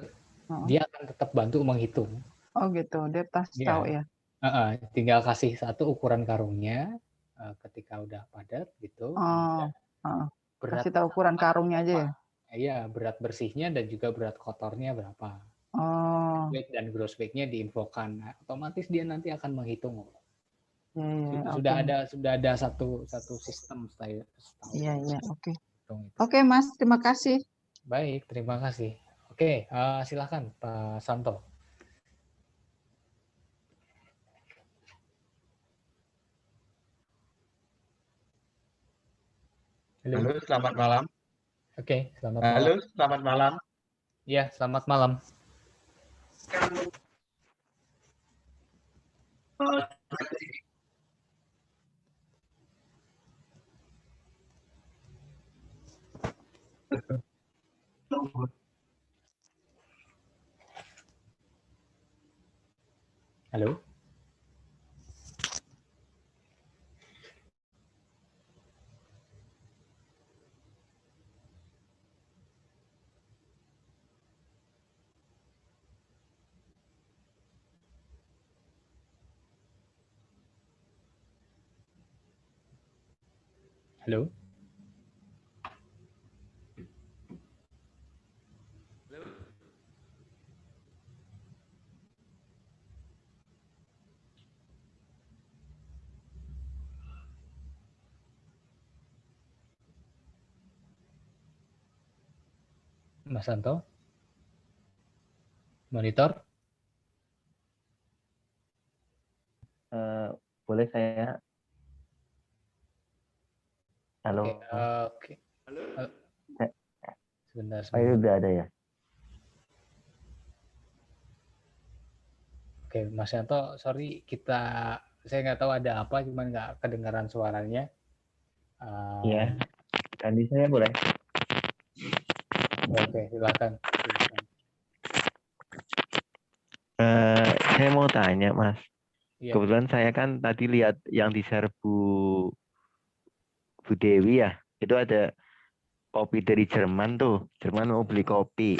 dia akan tetap bantu menghitung. Oh gitu, dia pasti tahu ya. Tinggal kasih satu ukuran karungnya ketika udah padat gitu. Kasih tahu ukuran karungnya aja ya. Iya, berat bersihnya dan juga berat kotornya berapa. Weight dan gross weight-nya diinfokan. Nah, otomatis dia nanti akan menghitung. Sudah ada satu sistem saya. Iya, oke. Oke, Mas, terima kasih. Baik, terima kasih. Oke, silakan Pak Santo. Halo, selamat malam. Oke, selamat malam. Halo, selamat malam. Ya, selamat malam. Halo. Halo. Mas Santo? Monitor? Boleh saya? Halo. Oke. Halo. Sebentar. Udah ada ya? Oke, Mas Yanto, sorry saya nggak tahu ada apa, cuman nggak kedengaran suaranya. Iya, ganti saya boleh. Oke, silakan. Saya mau tanya, Mas. Iya. Kebetulan saya kan tadi lihat yang di-share Bu Dewi ya, itu ada kopi dari Jerman tuh. Jerman mau beli kopi.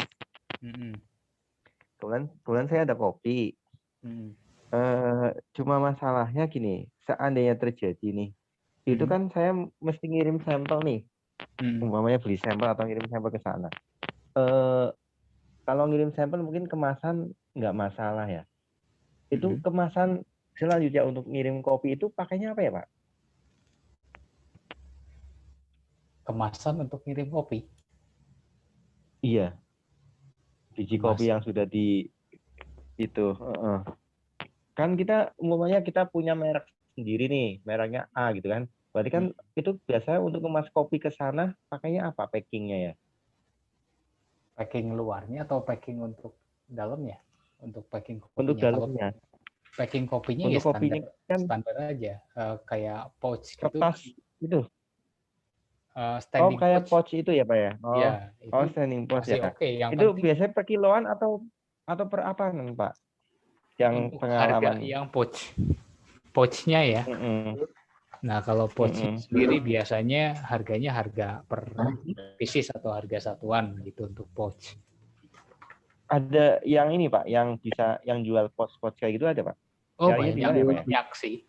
Kebetulan saya ada kopi. Cuma masalahnya gini, seandainya terjadi nih, itu kan saya mesti ngirim sampel nih. Umpamanya beli sampel atau ngirim sampel ke sana. Kalau ngirim sampel mungkin kemasan nggak masalah ya. Itu kemasan selanjutnya untuk ngirim kopi itu pakainya apa ya, Pak? Kemasan untuk ngirim kopi? Iya. Biji kopi yang sudah di itu. Kan kita umumnya kita punya merek sendiri nih, mereknya A gitu kan. Berarti kan itu biasanya untuk kemas kopi ke sana pakainya apa packingnya ya? Packing luarnya atau packing untuk dalamnya? Untuk packing kopinya. Untuk dalamnya. Kalau packing kopinya untuk ya standar, kopinya kan standar aja, kayak pouch kertas gitu. itu. Standing kayak pouch itu ya, Pak ya? Ya, standing pouch ya. Oke. Yang itu penting, biasanya per kiloan atau per apaan, Pak? Yang untuk pengalaman harga yang pouch-nya ya. Nah, kalau pouch sendiri biasanya harganya harga per pieces atau harga satuan gitu untuk pouch. Ada yang ini, Pak, yang bisa yang jual pouch kayak gitu ada, Pak? Oh, banyak sih.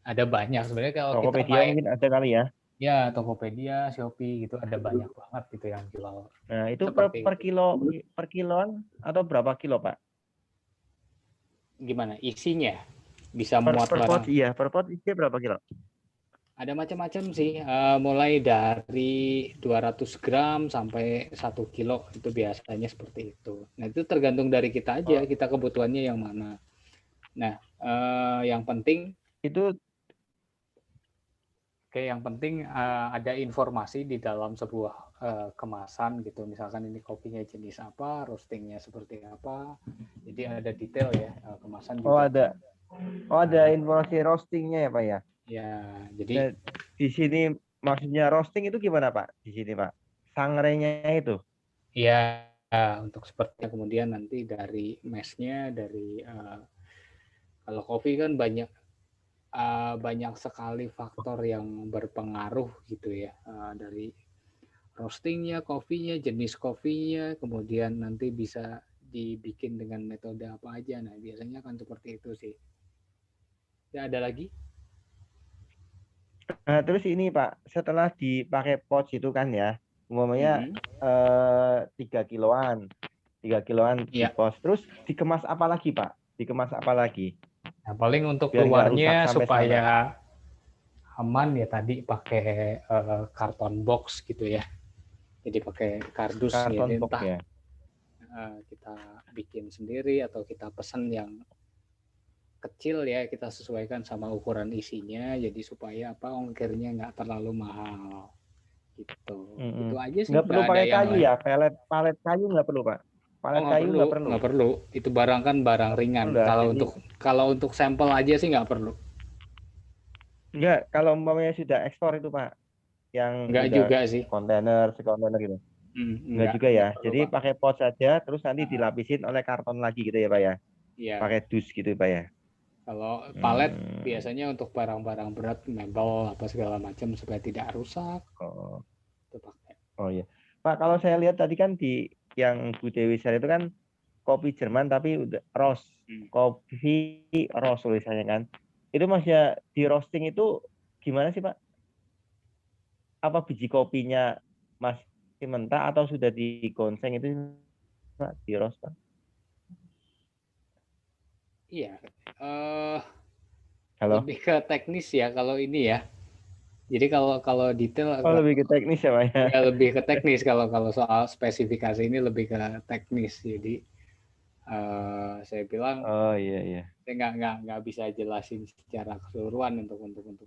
Ada banyak sebenarnya kalau Tokopedia kita mungkin ada kali ya. Ya, Tokopedia, Shopee gitu ada banyak banget gitu yang jual. Nah, itu per kiloan atau berapa kilo, Pak? Gimana? Isinya bisa per muat barang. Pot, iya, per pot isinya berapa kilo? Ada macam-macam sih, mulai dari 200 gram sampai 1 kilo itu biasanya seperti itu. Nah, itu tergantung dari kita aja, kita kebutuhannya yang mana. Nah, yang penting itu ada informasi di dalam sebuah kemasan gitu. Misalkan ini kopinya jenis apa, roastingnya seperti apa. Jadi ada detail ya kemasan juga. ada informasi roastingnya ya, Pak ya. Ya, jadi nah, di sini maksudnya roasting itu gimana, Pak? Di sini, Pak, sangrenya itu. Ya, untuk seperti kemudian nanti dari meshnya, dari kalau kopi kan banyak sekali faktor yang berpengaruh gitu ya, dari roastingnya, kopinya, jenis kopinya, kemudian nanti bisa dibikin dengan metode apa aja. Nah, biasanya kan seperti itu sih. Ya, ada lagi? Nah, terus ini, Pak, setelah dipakai pouch itu kan ya, umumnya 3 kiloan di pouch. Terus dikemas apa lagi, Pak? Dikemas apa lagi? Nah, paling untuk keluarnya supaya aman ya tadi pakai karton box gitu ya. Jadi pakai kardus karton gitu, box ya. Kita bikin sendiri atau kita pesan yang kecil ya, kita sesuaikan sama ukuran isinya, jadi supaya ongkirnya nggak terlalu mahal gitu. Itu aja sih. Nggak perlu pakai kayu ya, palet kayu nggak perlu, Pak. Palet kayu nggak perlu. Itu barang kan barang ringan. Kalau untuk sampel aja sih nggak perlu. Enggak, kalau umpamanya sudah ekspor itu, Pak, yang nggak juga sih. Sekontainer gitu. Enggak juga ya. Jadi pakai pouch saja, terus nanti dilapisin oleh karton lagi gitu ya, Pak ya. Iya. Pakai dus gitu, Pak ya. Kalau palet biasanya untuk barang-barang berat, mebel apa segala macam supaya tidak rusak. Itu pakai. Oh iya, Pak, kalau saya lihat tadi kan di yang Bu Dewi share itu kan kopi Jerman tapi udah roast, kopi roast tulisannya kan. Itu maksudnya di roasting itu gimana sih, Pak? Apa biji kopinya masih mentah atau sudah digonseng itu, Pak, di roast, Pak? Iya, Halo? lebih ke teknis ya kalau ini ya. Jadi kalau detail lebih ke teknis ya, Pak ya? Ya, lebih ke teknis kalau soal spesifikasi ini lebih ke teknis. Jadi saya bilang iya. Saya nggak bisa jelasin secara keseluruhan untuk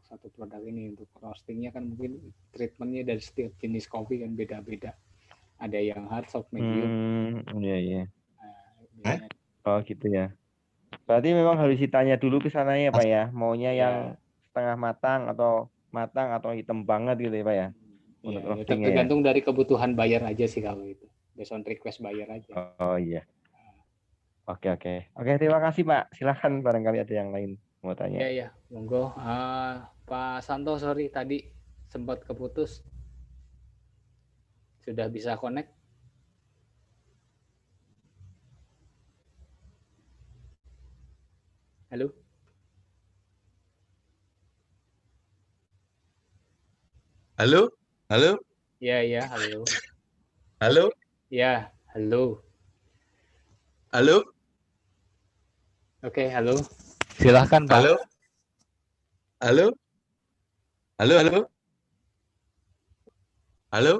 satu produk ini. Untuk roastingnya kan mungkin treatmentnya dari setiap jenis kopi kan beda-beda. Ada yang hard, soft, medium. Iya. Oh gitu ya. Berarti memang harus ditanya dulu ke sananya Pak ya, maunya Ya. yang setengah matang atau hitam banget gitu ya Pak ya, untuk Ya, roastingnya ya. tergantung dari kebutuhan buyer aja sih kalau itu. Based on request buyer aja. Oh iya. Oke. Terima kasih Pak. Silakan barangkali ada yang lain mau tanya. Iya, monggo. Pak Santo, sorry tadi sempat keputus. Sudah bisa connect? Halo? Halo? Halo? Iya, halo. Halo? Ya, halo. Halo? Oke, halo. Silahkan Pak. Halo? Halo? Halo? Halo?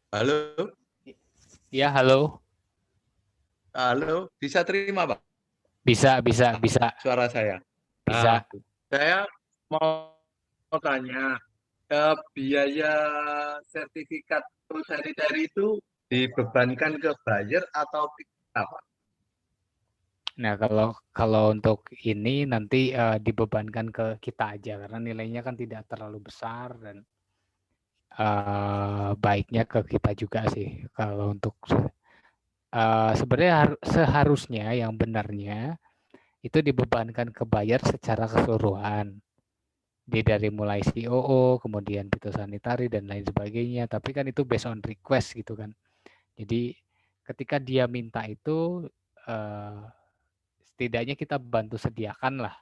Halo? Iya, halo. Halo? Bisa terima Pak? Bisa. Suara saya? Bisa. Saya mau tanya, biaya sertifikat sanitary itu dibebankan ke buyer atau apa? Nah, kalau untuk ini nanti dibebankan ke kita aja karena nilainya kan tidak terlalu besar dan baiknya ke kita juga sih. Kalau untuk sebenarnya seharusnya yang benarnya itu dibebankan ke buyer secara keseluruhan. Dari mulai COO, kemudian fitosanitari dan lain sebagainya. Tapi kan itu based on request gitu kan. Jadi ketika dia minta itu setidaknya kita bantu sediakan lah.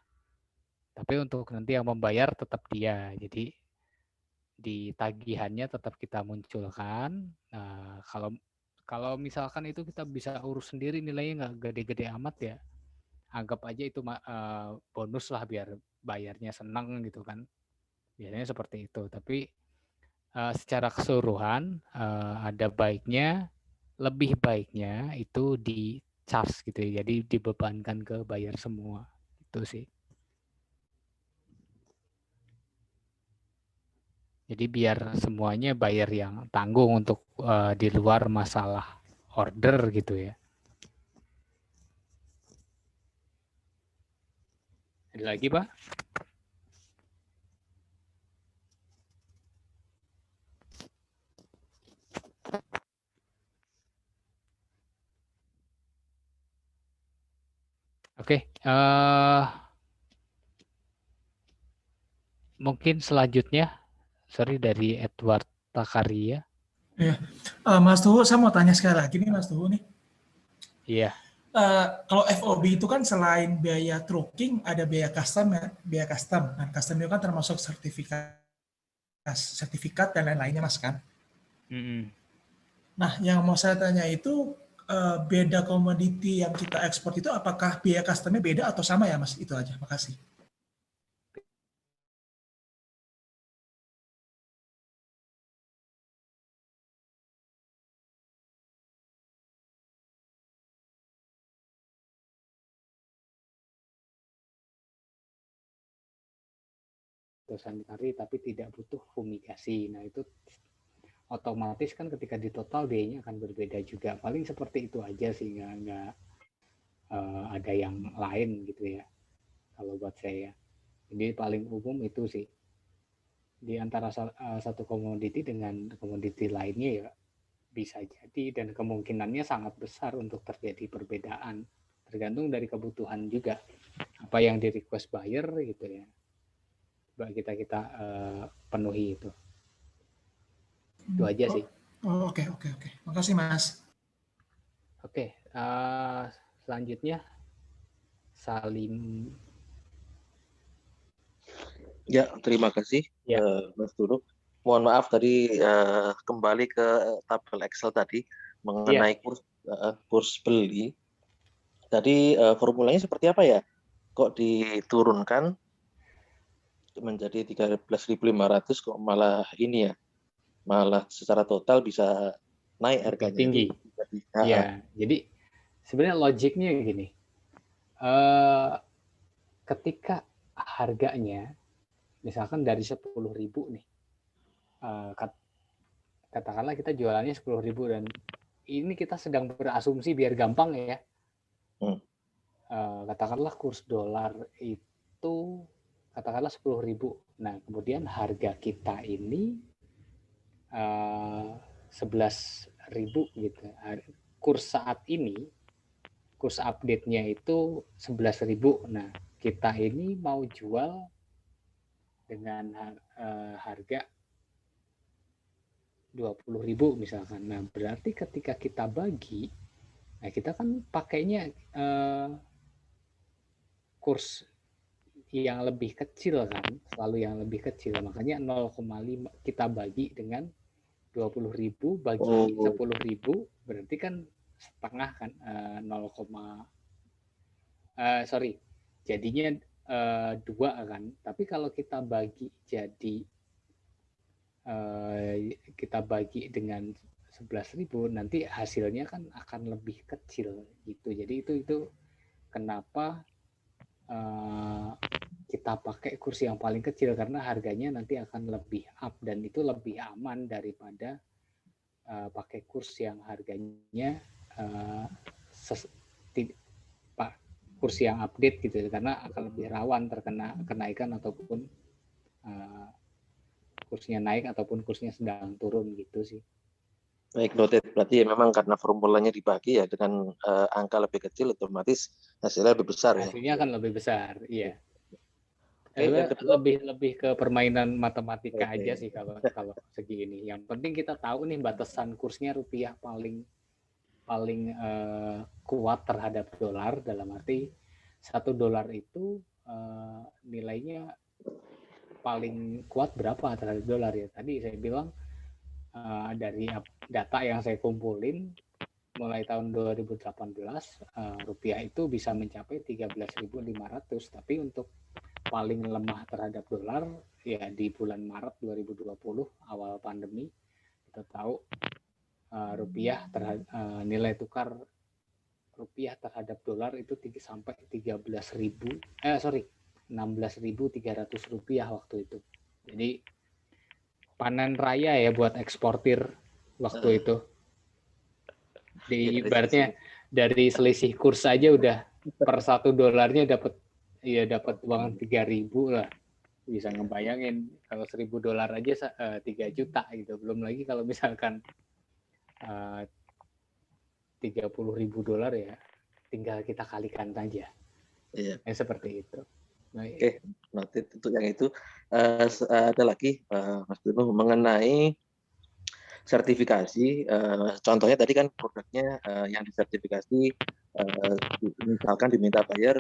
Tapi untuk nanti yang membayar tetap dia. Jadi di tagihannya tetap kita munculkan. Nah, kalau misalkan itu kita bisa urus sendiri nilainya nggak gede-gede amat ya, anggap aja itu bonus lah biar bayarnya senang gitu kan. Biasanya seperti itu. Tapi secara keseluruhan ada baiknya, lebih baiknya itu di charge gitu ya. Jadi dibebankan ke bayar semua. Itu sih. Jadi biar semuanya bayar yang tanggung untuk di luar masalah order gitu ya. Ada lagi Pak? Oke, mungkin selanjutnya, sorry dari Edward Takaria. Ya, Mas Tuhu, saya mau tanya sekali lagi nih Mas Tuhu nih. Iya. Kalau FOB itu kan selain biaya trucking ada biaya custom ya, biaya custom. Dan custom itu kan termasuk sertifikat dan lain-lainnya Mas kan. Nah, yang mau saya tanya itu beda komoditi yang kita ekspor itu apakah biaya customnya beda atau sama ya Mas? Itu aja, makasih. Sanitari tapi tidak butuh fumigasi. Nah itu otomatis kan ketika di total biayanya akan berbeda juga. Paling seperti itu aja sih, nggak ada yang lain gitu ya. Kalau buat saya, jadi paling umum itu sih. Di antara satu komoditi dengan komoditi lainnya ya bisa jadi dan kemungkinannya sangat besar untuk terjadi perbedaan. Tergantung dari kebutuhan juga. Apa yang di request buyer gitu ya. Kita penuhi itu. Itu aja sih. Oke. Makasih Mas. Oke, selanjutnya Salim. Ya, terima kasih Mas Turuk. Mohon maaf tadi kembali ke tabel Excel tadi mengenai kurs beli. Tadi formulanya seperti apa ya? Kok diturunkan menjadi 13.500 kok malah ini ya, malah secara total bisa naik harganya tinggi. Iya, jadi sebenarnya logiknya gini, ketika harganya misalkan dari 10.000 nih, katakanlah kita jualannya 10.000 dan ini kita sedang berasumsi biar gampang ya, Katakanlah kurs dolar itu katakanlah 10.000. Nah, kemudian harga kita ini 11.000 gitu. Kurs saat ini, kurs update-nya itu 11.000. Nah, kita ini mau jual dengan harga 20.000 misalkan. Nah, berarti ketika kita bagi, nah kita kan pakainya kurs yang lebih kecil kan, selalu yang lebih kecil. Makanya 0,5 kita bagi dengan 20.000 bagi 10.000 berarti kan setengah kan, jadinya 2 kan. Tapi kalau kita bagi jadi kita bagi dengan 11.000 nanti hasilnya kan akan lebih kecil gitu. Jadi itu kenapa kita pakai kurs yang paling kecil, karena harganya nanti akan lebih up dan itu lebih aman daripada pakai kurs yang harganya kurs yang update gitu, karena akan lebih rawan terkena kenaikan ataupun kursnya naik ataupun kursnya sedang turun gitu sih. Baik, noted. Berarti ya memang karena formulanya dibagi ya dengan angka lebih kecil, otomatis hasilnya lebih besar ya. Hasilnya akan lebih besar, iya. Oke, lebih ke permainan matematika aja sih kalau segi ini. Yang penting kita tahu nih batasan kursnya rupiah paling kuat terhadap dolar, dalam arti $1 itu nilainya paling kuat berapa terhadap dolar ya. Tadi saya bilang dari data yang saya kumpulin mulai tahun 2018 rupiah itu bisa mencapai 13.500, tapi untuk paling lemah terhadap dolar ya di bulan Maret 2020 awal pandemi kita tahu rupiah nilai tukar rupiah terhadap dolar itu sampai 16.300 rupiah waktu itu. Jadi panen raya ya buat eksportir waktu itu. Di ibaratnya dari selisih kurs aja udah per $1 dapat uang 3.000 lah. Bisa ngebayangin kalau $1.000 aja 3 juta gitu. Belum lagi kalau misalkan $30.000 ya tinggal kita kalikan saja. Iya. Seperti itu. Oke, noted untuk yang itu. Ada lagi Mas Bruno mengenai sertifikasi. Contohnya tadi kan produknya yang disertifikasi misalkan diminta bayar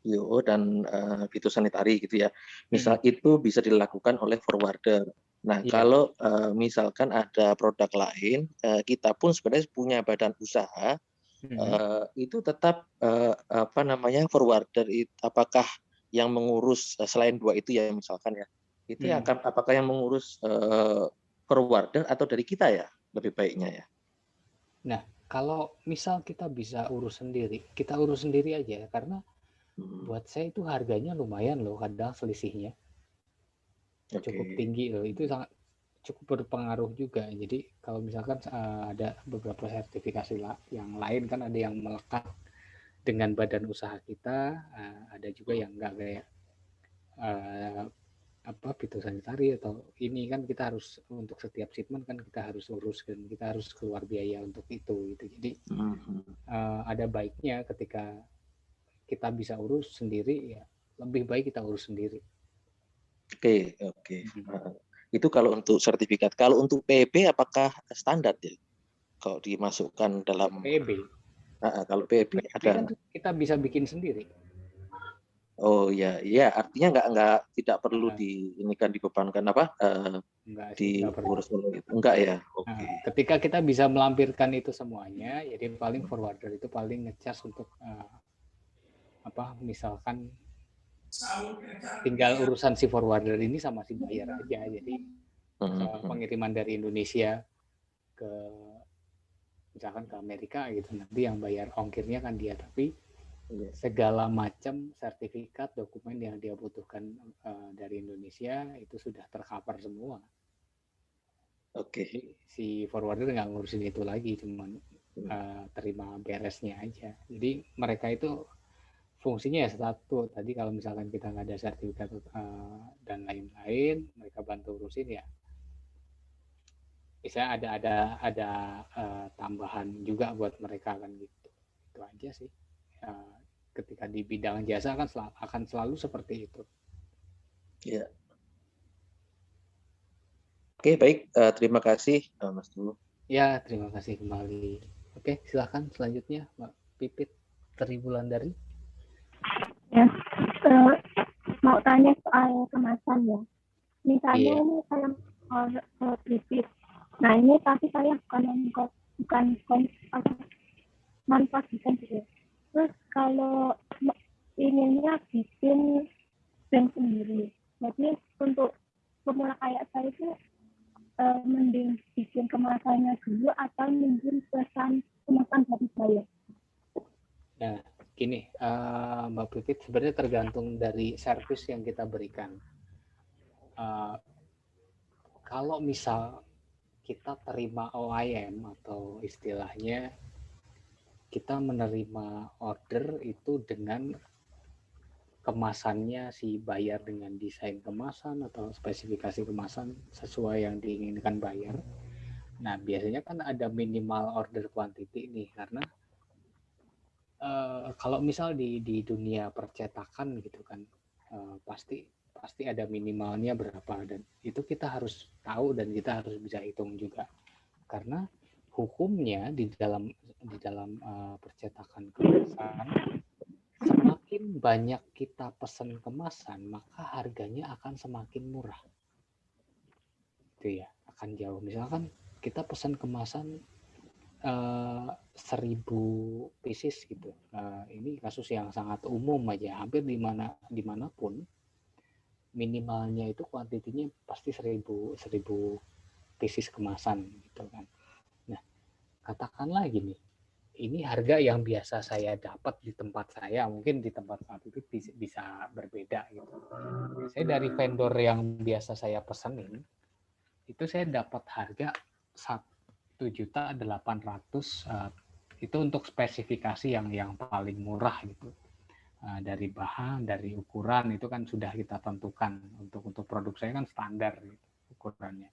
BOO dan fitosanitari gitu ya. Misal itu bisa dilakukan oleh forwarder. Nah, kalau misalkan ada produk lain, kita pun sebenarnya punya badan usaha, itu tetap forwarder apakah yang mengurus selain 2 itu ya misalkan ya, itu apakah yang mengurus forwarder atau dari kita ya lebih baiknya ya? Nah, kalau misal kita bisa urus sendiri, kita urus sendiri aja, karena buat saya itu harganya lumayan loh, kadang selisihnya cukup tinggi loh, itu sangat cukup berpengaruh juga. Jadi kalau misalkan ada beberapa sertifikasi yang lain kan ada yang melekat dengan badan usaha kita, ada juga yang enggak kayak fitosanitari atau ini kan kita harus untuk setiap shipment kan kita harus urus dan kita harus keluar biaya untuk itu gitu. Jadi ada baiknya ketika kita bisa urus sendiri ya lebih baik kita urus sendiri. Oke. Itu kalau untuk sertifikat. Kalau untuk PEB apakah standar ya? Kalau dimasukkan dalam PEB. Kalau PEB ada. Kan kita bisa bikin sendiri. Oh ya, artinya tidak perlu dibebankan diurus gitu. Enggak ya. Oke. Nah, ketika kita bisa melampirkan itu semuanya, jadi paling forwarder itu paling ngecas untuk misalkan tinggal urusan si forwarder ini sama si buyer aja. Jadi pengiriman dari Indonesia ke misalkan ke Amerika gitu, nanti yang bayar ongkirnya kan dia, tapi segala macam sertifikat dokumen yang dia butuhkan dari Indonesia itu sudah tercover semua. Oke. Si forwarder nggak ngurusin itu lagi, cuman terima beresnya aja. Jadi mereka itu fungsinya ya satu, tadi kalau misalkan kita nggak ada sertifikat dan lain-lain, mereka bantu urusin ya. Bisa ada tambahan juga buat mereka kan gitu. Itu aja sih. Ketika di bidang jasa akan selalu seperti itu. Ya. Oke, baik. Terima kasih, Mas Tulus. Ya, terima kasih kembali. Oke, silakan selanjutnya, Mbak Pipit Triwulandari. Ya, mau tanya soal kemasan ya. Misalnya ini saya Pipit. Nah ini tapi saya bukan non-produsen gitu. Terus kalau inginnya bikin brand sendiri, jadi untuk pemula kayak saya itu mending bikin kemasannya dulu atau mungkin pesan kemasan dari saya. Nah, gini, Mbak Pipit, sebenarnya tergantung dari servis yang kita berikan. Kalau misal kita terima OIM atau istilahnya kita menerima order itu dengan kemasannya si bayar dengan desain kemasan atau spesifikasi kemasan sesuai yang diinginkan bayar. Nah, biasanya kan ada minimal order quantity nih, karena kalau misal di dunia percetakan gitu kan, pasti ada minimalnya berapa, dan itu kita harus tahu dan kita harus bisa hitung juga, karena hukumnya di dalam percetakan kemasan, semakin banyak kita pesan kemasan maka harganya akan semakin murah. Itu ya, akan jauh. Misalkan kita pesan kemasan 1000 pieces gitu. Ini kasus yang sangat umum aja, hampir dimanapun minimalnya itu kuantitinya pasti 1000 pieces kemasan gitu kan. Nah, katakanlah gini, ini harga yang biasa saya dapat di tempat saya, mungkin di tempat Pak Pipit bisa berbeda gitu. Saya dari vendor yang biasa saya pesenin, itu saya dapat harga 1.800.000 itu untuk spesifikasi yang paling murah gitu. Dari bahan, dari ukuran itu kan sudah kita tentukan. Untuk produk saya kan standar gitu, ukurannya.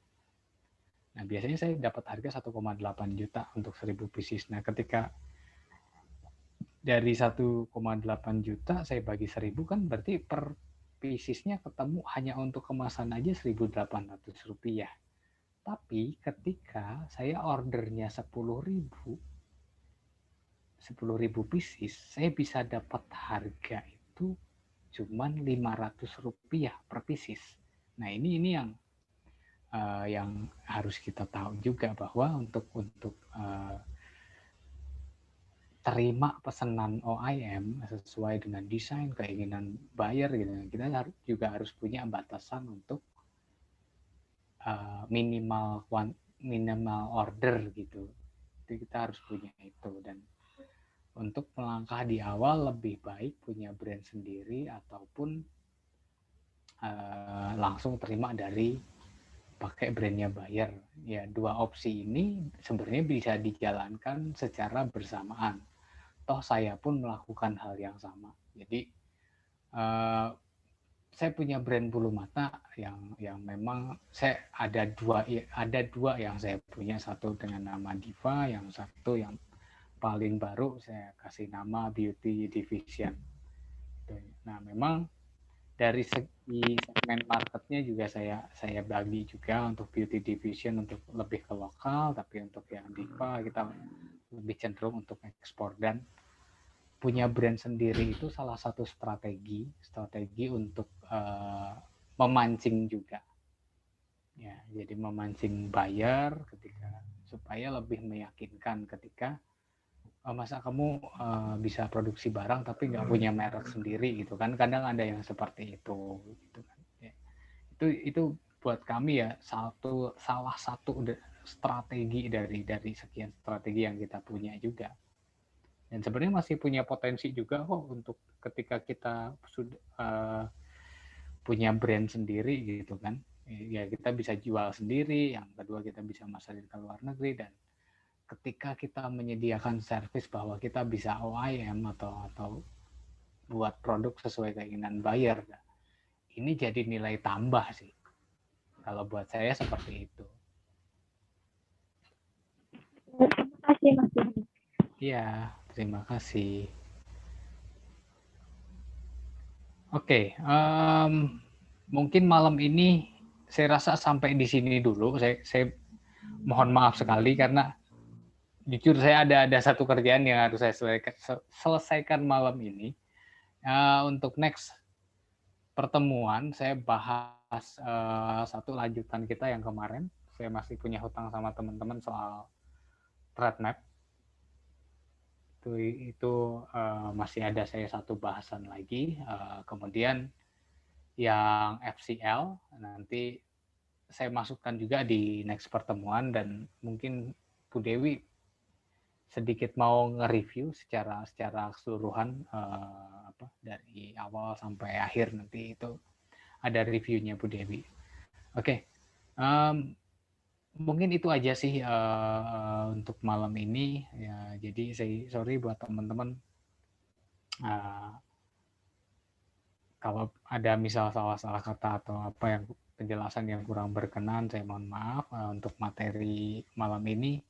Nah, biasanya saya dapat harga 1,8 juta untuk 1000 pieces. Nah, ketika dari 1,8 juta saya bagi 1000 kan berarti per piecesnya ketemu hanya untuk kemasan aja Rp1.800. Tapi ketika saya ordernya 10.000 pieces, saya bisa dapat harga itu cuman Rp500 per pieces. Nah, ini yang harus kita tahu juga, bahwa untuk terima pesanan OIM sesuai dengan desain keinginan buyer gitu, kita juga harus punya batasan untuk minimal order gitu. Itu kita harus punya itu. Dan untuk melangkah di awal lebih baik punya brand sendiri ataupun langsung terima dari pakai brandnya buyer. Ya, dua opsi ini sebenarnya bisa dijalankan secara bersamaan. Toh saya pun melakukan hal yang sama. Jadi saya punya brand bulu mata yang memang saya ada dua yang saya punya, satu dengan nama Diva, yang satu yang paling baru saya kasih nama Beauty Division. Nah, memang dari segi segmen marketnya juga saya bagi juga untuk Beauty Division untuk lebih ke lokal, tapi untuk yang Diva kita lebih cenderung untuk ekspor. Dan punya brand sendiri itu salah satu strategi untuk memancing juga. Ya, jadi memancing buyer supaya lebih meyakinkan ketika masa kamu bisa produksi barang tapi nggak punya merek sendiri gitu kan, kadang ada yang seperti itu gitu kan. Ya. Itu buat kami ya salah satu strategi dari sekian strategi yang kita punya juga. Dan sebenarnya masih punya potensi juga kok untuk ketika kita sudah punya brand sendiri gitu kan. Ya kita bisa jual sendiri, yang kedua kita bisa masarin ke luar negeri, dan ketika kita menyediakan service bahwa kita bisa OIM atau buat produk sesuai keinginan buyer, ini jadi nilai tambah sih. Kalau buat saya seperti itu. Terima kasih Mas Dodi. Iya, terima kasih. Oke, mungkin malam ini saya rasa sampai di sini dulu. Saya mohon maaf sekali karena jujur saya ada satu kerjaan yang harus saya selesaikan malam ini. Untuk next pertemuan saya bahas satu lanjutan kita yang kemarin. Saya masih punya hutang sama teman-teman soal threat map. Itu masih ada saya satu bahasan lagi. Kemudian yang FCL nanti saya masukkan juga di next pertemuan, dan mungkin Bu Dewi sedikit mau nge-review secara keseluruhan dari awal sampai akhir, nanti itu ada reviewnya Bu Dewi. Oke. Mungkin itu aja sih untuk malam ini ya. Jadi saya sorry buat teman-teman kalau ada misal salah kata atau apa yang penjelasan yang kurang berkenan, saya mohon maaf. Untuk materi malam ini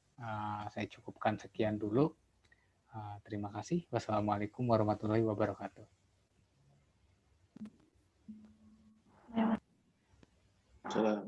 saya cukupkan sekian dulu. Terima kasih. Wassalamualaikum warahmatullahi wabarakatuh. Salam.